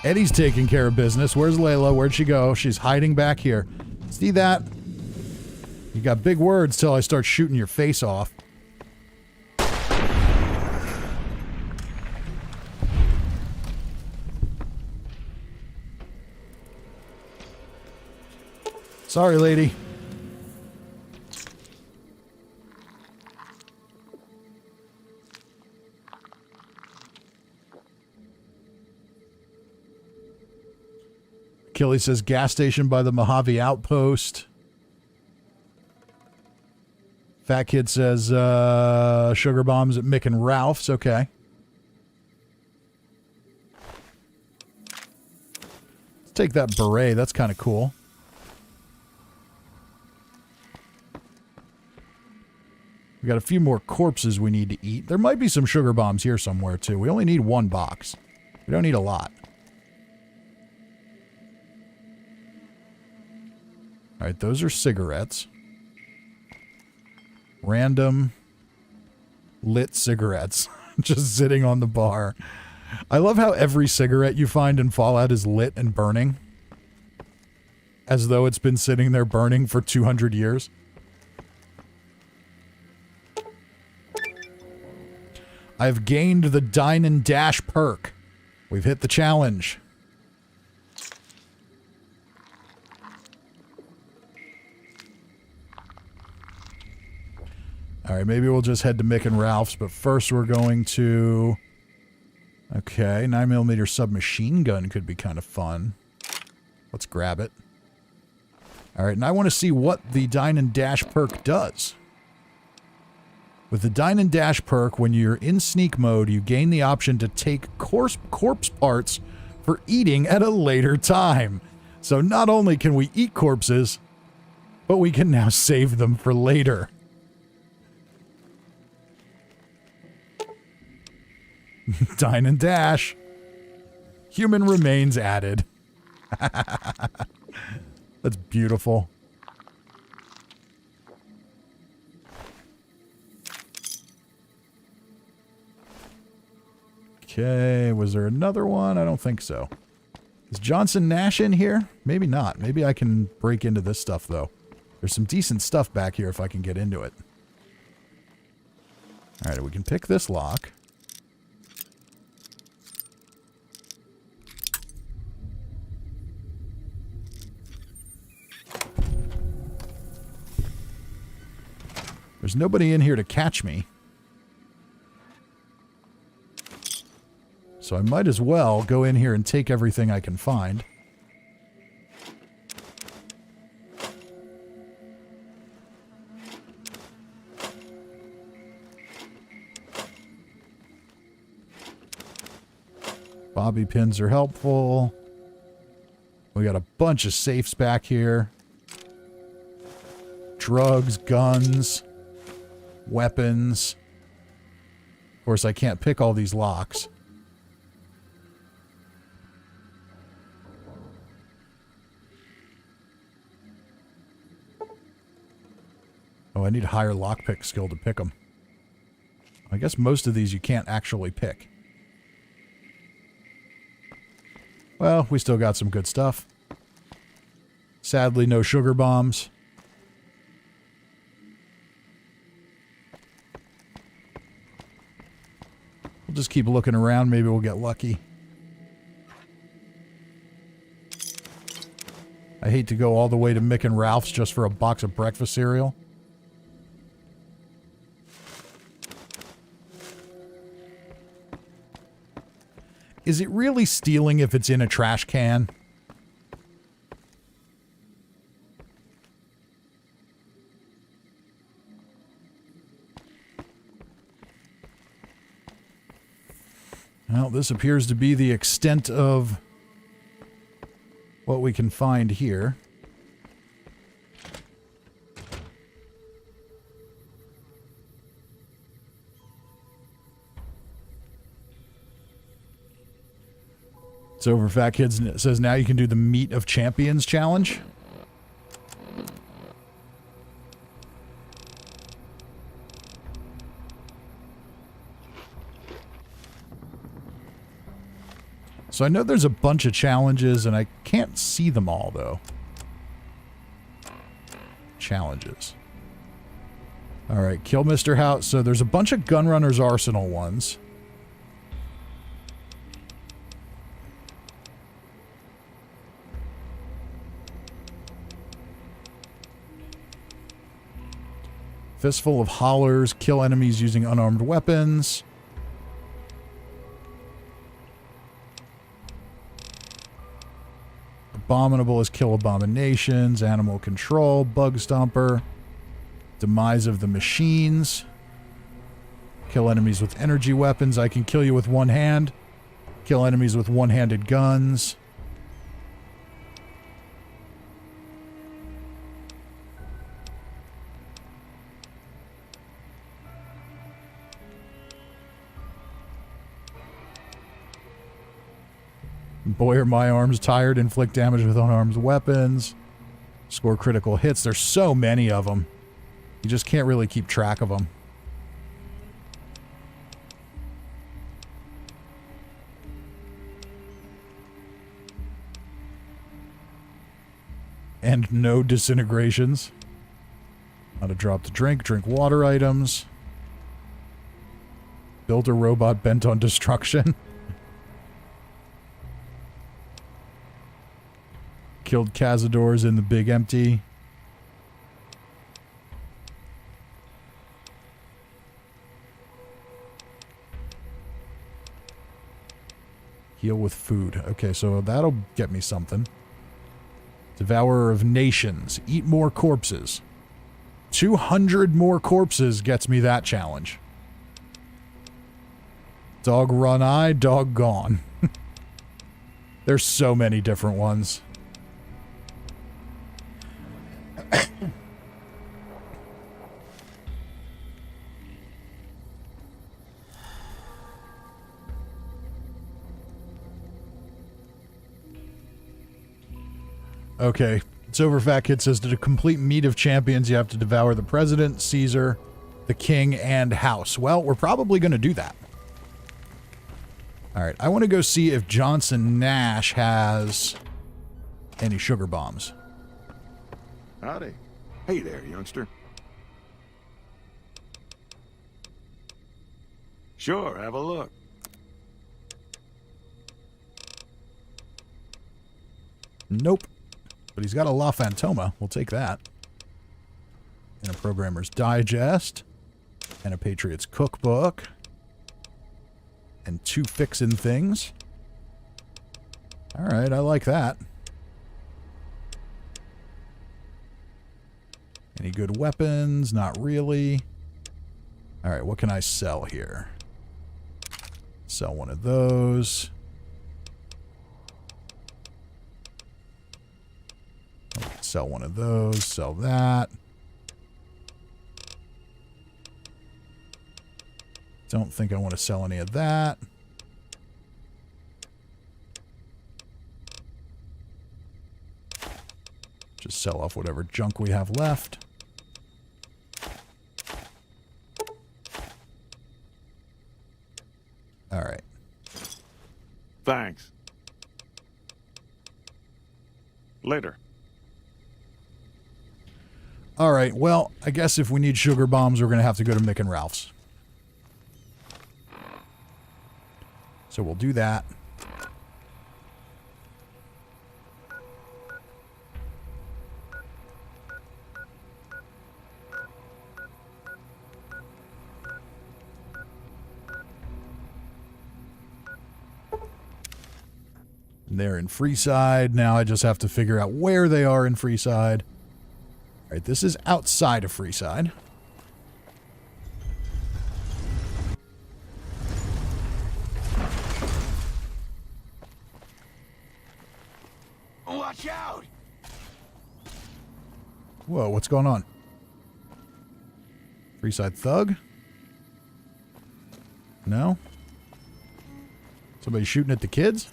Eddie's taking care of business. Where's Layla? Where'd she go? She's hiding back here. See that? You got big words till I start shooting your face off. Sorry, lady. Kelly says gas station by the Mojave Outpost. Fat Kid says sugar bombs at Mick and Ralph's. Okay. Let's take that beret. That's kind of cool. We got a few more corpses we need to eat. There might be some sugar bombs here somewhere, too. We only need one box. We don't need a lot. All right, those are cigarettes. Random lit cigarettes just sitting on the bar. I love how every cigarette you find in Fallout is lit and burning. As though it's been sitting there burning for 200 years. I've gained the Dine and Dash perk. We've hit the challenge. All right, maybe we'll just head to Mick and Ralph's, but first we're going to Okay, 9mm submachine gun could be kind of fun. Let's grab it. Alright, and I want to see what the Dine and Dash perk does. With the Dine and Dash perk, when you're in sneak mode, you gain the option to take corpse parts for eating at a later time. So not only can we eat corpses, but we can now save them for later. Dine and Dash. Human remains added. That's beautiful. Okay, was there another one? I don't think so. Is Johnson Nash in here? Maybe not. Maybe I can break into this stuff, though. There's some decent stuff back here if I can get into it. Alright, we can pick this lock. There's nobody in here to catch me. So I might as well go in here and take everything I can find. Bobby pins are helpful. We got a bunch of safes back here. Drugs, guns, weapons. Of course, I can't pick all these locks. Oh, I need a higher lockpick skill to pick them. I guess most of these you can't actually pick. Well, we still got some good stuff. Sadly, no sugar bombs. We'll just keep looking around. Maybe we'll get lucky. I hate to go all the way to Mick and Ralph's just for a box of breakfast cereal. Is it really stealing if it's in a trash can? Well, this appears to be the extent of what we can find here. It's over, Fat Kids. It says now you can do the Meat of Champions challenge. So I know there's a bunch of challenges, and I can't see them all, though. Challenges. Alright, kill Mr. House. So there's a bunch of Gunrunner's Arsenal ones. Fistful of Hollers. Kill enemies using unarmed weapons. Abominable is kill abominations. Animal control. Bug stomper. Demise of the machines. Kill enemies with energy weapons. I can kill you with one hand. Kill enemies with one-handed guns. Boy, are my arms tired. Inflict damage with unarmed weapons. Score critical hits. There's so many of them. You just can't really keep track of them. And no disintegrations. How to drop to drink. Drink water items. Build a robot bent on destruction. Killed Cazadors in the Big Empty. Heal with food. Okay, so that'll get me something. Devourer of nations. Eat more corpses. 200 more corpses gets me that challenge. Dog run eye, dog gone. There's so many different ones. Okay, it's over. Fat Kid says, to complete Meat of Champions, you have to devour the President, Caesar, the King, and House. Well, we're probably going to do that. Alright, I want to go see if Johnson Nash has any sugar bombs. Howdy. Hey there, youngster. Sure, have a look. Nope. But he's got a La Fantoma. We'll take that. And a Programmer's Digest. And a Patriot's Cookbook. And 2 fixin' things. Alright, I like that. Any good weapons? Not really. Alright, what can I sell here? Sell one of those. Sell one of those. Sell that. Don't think I want to sell any of that. Just sell off whatever junk we have left. All right. Thanks. Later. All right, well, I guess if we need sugar bombs, we're going to have to go to Mick and Ralph's. So we'll do that. And they're in Freeside. Now I just have to figure out where they are in Freeside. All right, this is outside of Freeside. Watch out! Whoa, what's going on? Freeside Thug? No? Somebody shooting at the kids?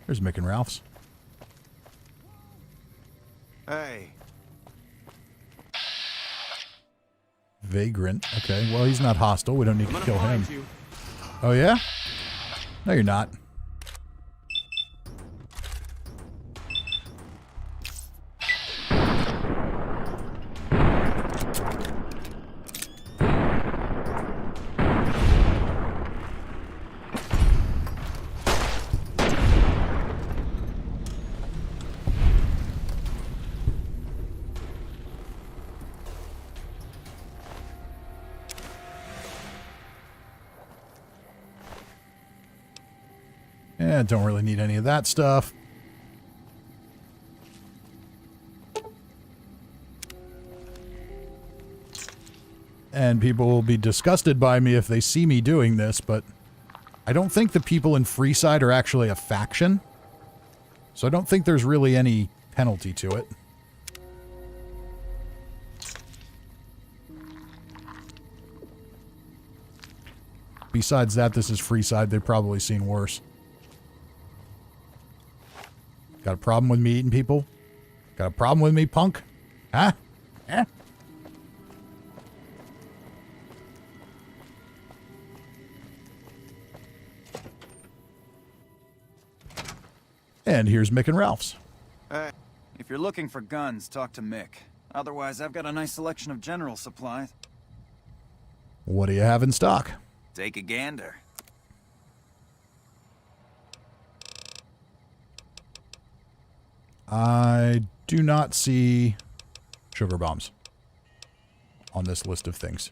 There's Mick and Ralph's. Hey. Vagrant. Okay, well, he's not hostile. We don't need to kill him. Oh, yeah? No, you're not. Yeah, don't really need any of that stuff. And people will be disgusted by me if they see me doing this, but I don't think the people in Freeside are actually a faction. So I don't think there's really any penalty to it. Besides that, this is Freeside. They've probably seen worse. Got a problem with me eating people? Got a problem with me, punk? Huh? Eh? And here's Mick and Ralph's. Hey, if you're looking for guns, talk to Mick. Otherwise, I've got a nice selection of general supplies. What do you have in stock? Take a gander. I do not see sugar bombs on this list of things.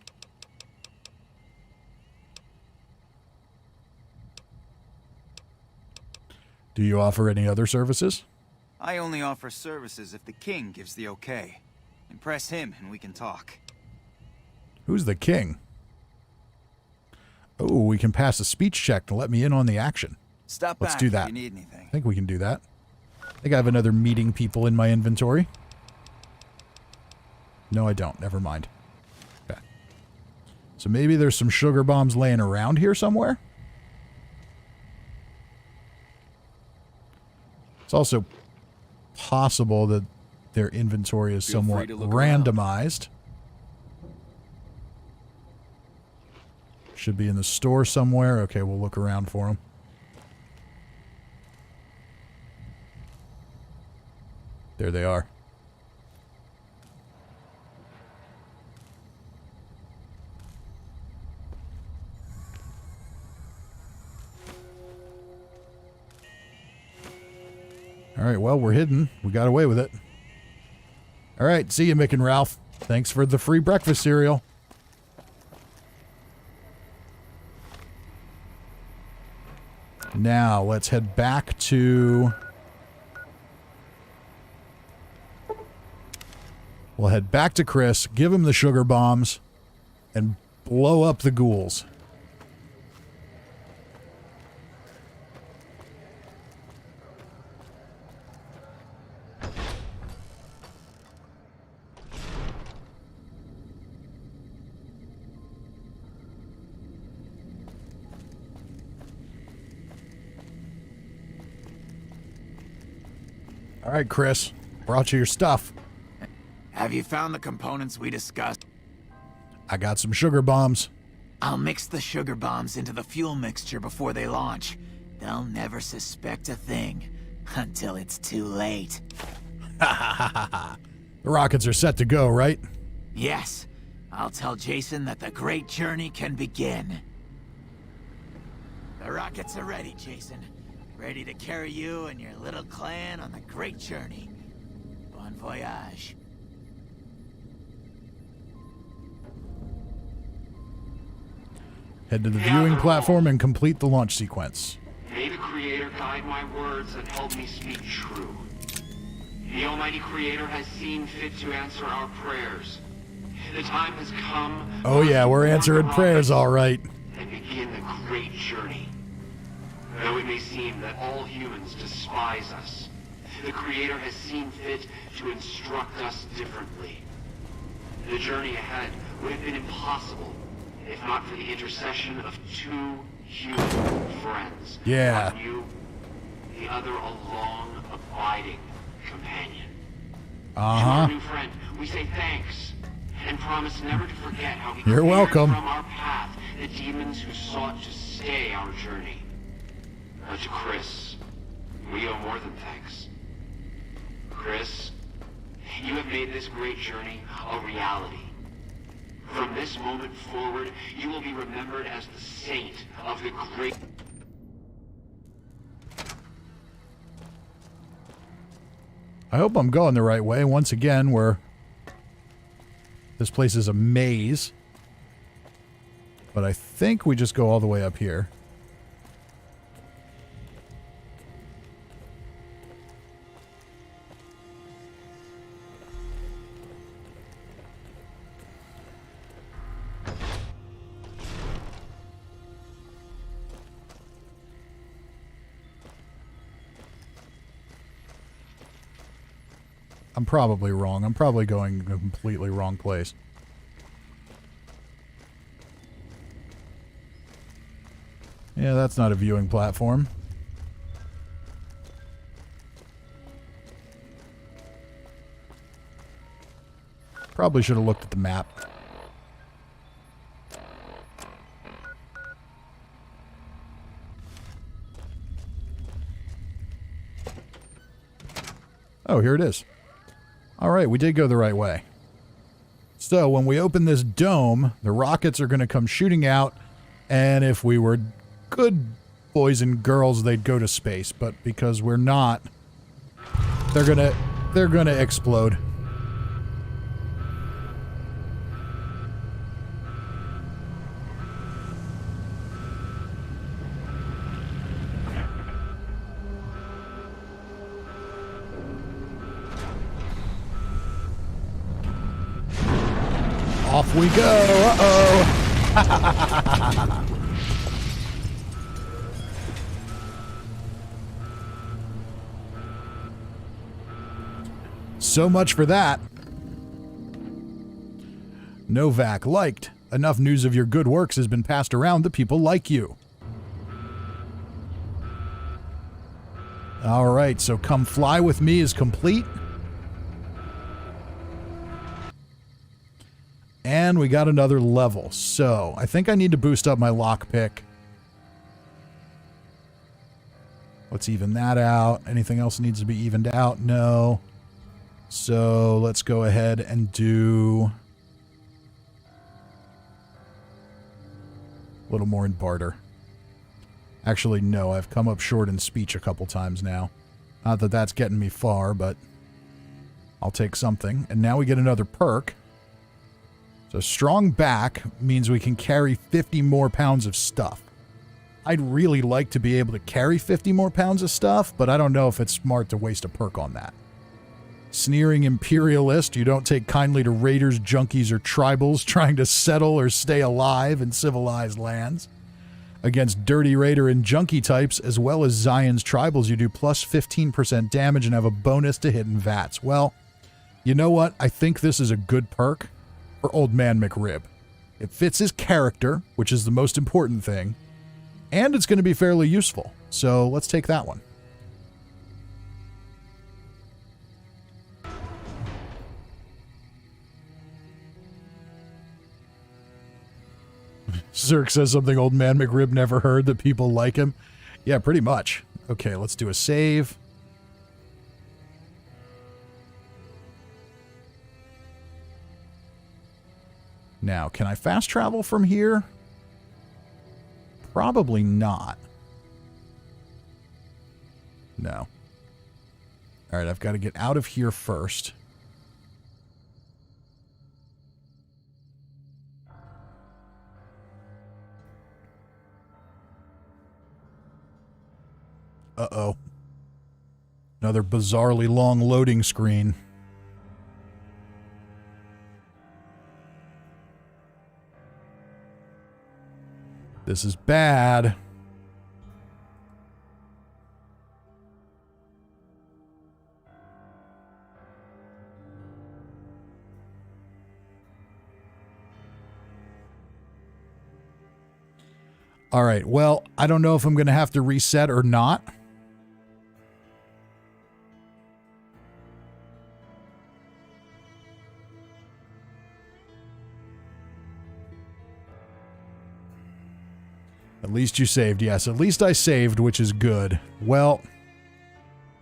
Do you offer any other services? I only offer services if the king gives the okay. Impress him and we can talk. Who's the king? Oh, we can pass a speech check to let me in on the action. Stop Let's back do if that. you need anything. I think we can do that. I think I have another meeting people in my inventory. No, I don't. Never mind. Okay. So maybe there's some sugar bombs laying around here somewhere? It's also possible that their inventory is Feel free somewhat to look around. randomized. Should be in the store somewhere. Okay, we'll look around for them. There they are. All right, well, we're hidden. We got away with it. All right, see you, Mick and Ralph. Thanks for the free breakfast cereal. Now, let's head back to... We'll head back to Chris, give him the sugar bombs, and blow up the ghouls. All right, Chris. Brought you your stuff. Have you found the components we discussed? I got some sugar bombs. I'll mix the sugar bombs into the fuel mixture before they launch. They'll never suspect a thing until it's too late. The rockets are set to go, right? Yes, I'll tell Jason that the great journey can begin. The rockets are ready, Jason. Ready to carry you and your little clan on the great journey. Bon voyage. Head to the viewing platform and complete the launch sequence. May the Creator guide my words and help me speak true. The Almighty Creator has seen fit to answer our prayers. The time has come... Oh yeah, we're answering prayers all right. ...and begin the great journey. Though it may seem that all humans despise us, the Creator has seen fit to instruct us differently. The journey ahead would have been impossible if not for the intercession of two human friends. Yeah. One you, the other a long, abiding companion. To our new friend, we say thanks, and promise never to forget how we You're cleared welcome. from our path the demons who sought to stay our journey. But to Chris, we owe more than thanks. Chris, you have made this great journey a reality. From this moment forward, you will be remembered as the saint of the great... I hope I'm going the right way. Once again, this place is a maze. But I think we just go all the way up here. I'm probably wrong. I'm probably going a completely wrong place. Yeah, that's not a viewing platform. Probably should have looked at the map. Oh, here it is. All right, we did go the right way. So when we open this dome, the rockets are going to come shooting out, and if we were good boys and girls, they'd go to space. But because we're not, they're gonna explode. Off we go. Uh-oh. So much for that. Novak liked. Enough news of your good works has been passed around that people like you. All right, so come fly with me is complete. And we got another level. So I think I need to boost up my lockpick. Let's even that out. Anything else needs to be evened out? No. So let's go ahead and do a little more in barter. Actually, no, I've come up short in speech a couple times now. Not that that's getting me far, but I'll take something. And now we get another perk. So strong back means we can carry 50 more pounds of stuff. I'd really like to be able to carry 50 more pounds of stuff, but I don't know if it's smart to waste a perk on that. Sneering imperialist, you don't take kindly to raiders, junkies, or tribals trying to settle or stay alive in civilized lands. Against dirty raider and junkie types, as well as Zion's tribals, you do plus 15% damage and have a bonus to hidden VATs. Well, you know what? I think this is a good perk for Old Man McRib. It fits his character, which is the most important thing, and it's going to be fairly useful. So let's take that one. Zerk says something Old Man McRib never heard, that people like him. Yeah, pretty much. Okay, let's do a save. Now, can I fast travel from here? Probably not. No. All right, I've got to get out of here first. Uh-oh. Another bizarrely long loading screen. This is bad. All right, well, I don't know if I'm going to have to reset or not. At least you saved. Yes, at least I saved, which is good. Well,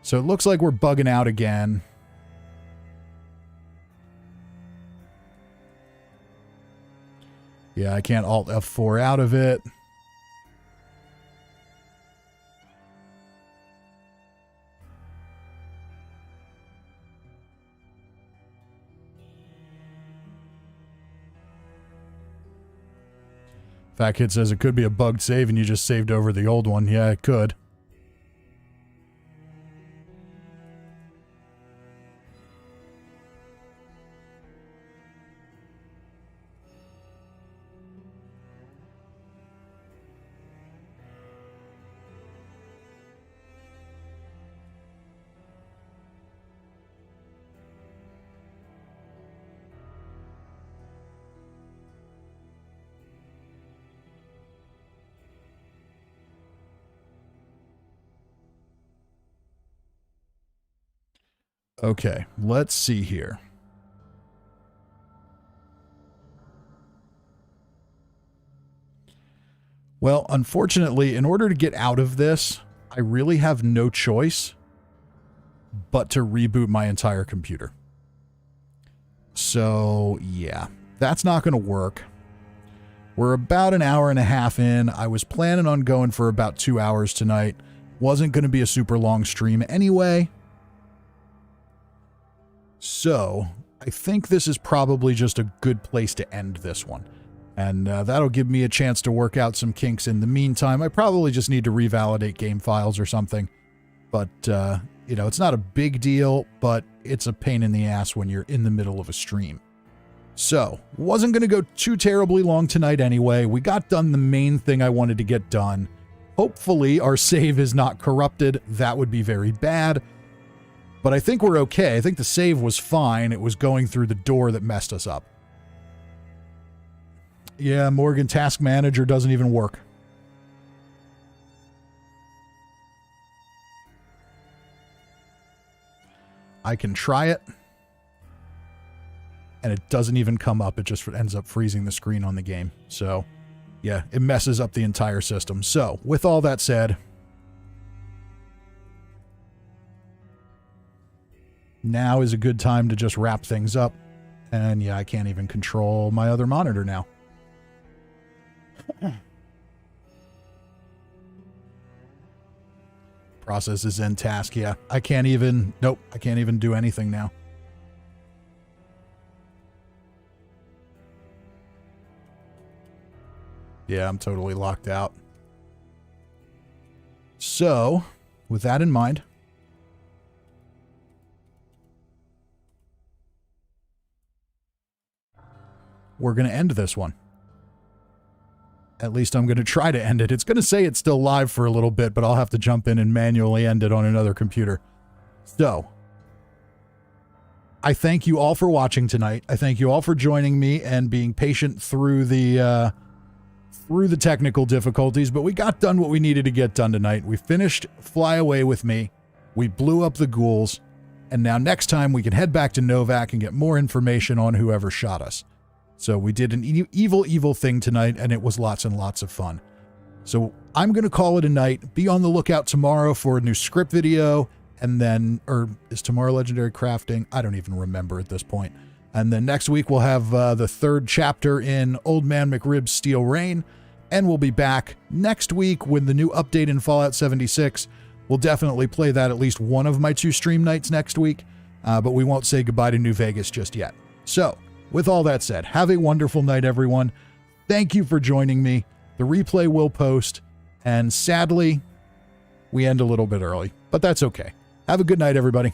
so it looks like we're bugging out again. Yeah, I can't Alt F4 out of it. Fat Kid says it could be a bugged save and you just saved over the old one. Yeah, it could. Okay, let's see here. Well, unfortunately, in order to get out of this, I really have no choice but to reboot my entire computer. So, yeah, that's not going to work. We're about an hour and a half in. I was planning on going for about 2 hours tonight. Wasn't going to be a super long stream anyway. So, I think this is probably just a good place to end this one. And that'll give me a chance to work out some kinks in the meantime. I probably just need to revalidate game files or something. But, you know, it's not a big deal, but it's a pain in the ass when you're in the middle of a stream. So, wasn't going to go too terribly long tonight anyway. We got done the main thing I wanted to get done. Hopefully, our save is not corrupted. That would be very bad. But I think we're okay. I think the save was fine. It was going through the door that messed us up. Yeah, Morgan Task Manager doesn't even work. I can try it. And it doesn't even come up. It just ends up freezing the screen on the game. So, yeah, it messes up the entire system. So, with all that said, now is a good time to just wrap things up. And yeah, I can't even control my other monitor now. Process is in task. Yeah, I can't even do anything now. Yeah, I'm totally locked out. So, with that in mind, we're going to end this one. At least I'm going to try to end it. It's going to say it's still live for a little bit, but I'll have to jump in and manually end it on another computer. So, I thank you all for watching tonight. I thank you all for joining me and being patient through the technical difficulties, but we got done what we needed to get done tonight. We finished Fly Away With Me. We blew up the ghouls. And now next time we can head back to Novak and get more information on whoever shot us. So we did an evil thing tonight, and it was lots and lots of fun. So I'm going to call it a night. Be on the lookout tomorrow for a new script video. And then, or is tomorrow Legendary Crafting? I don't even remember at this point. And then next week we'll have the third chapter in Old Man McRib's Steel Rain. And we'll be back next week with the new update in Fallout 76. We'll definitely play that at least one of my 2 stream nights next week. But we won't say goodbye to New Vegas just yet. So, with all that said, have a wonderful night, everyone. Thank you for joining me. The replay will post. And sadly, we end a little bit early. But that's okay. Have a good night, everybody.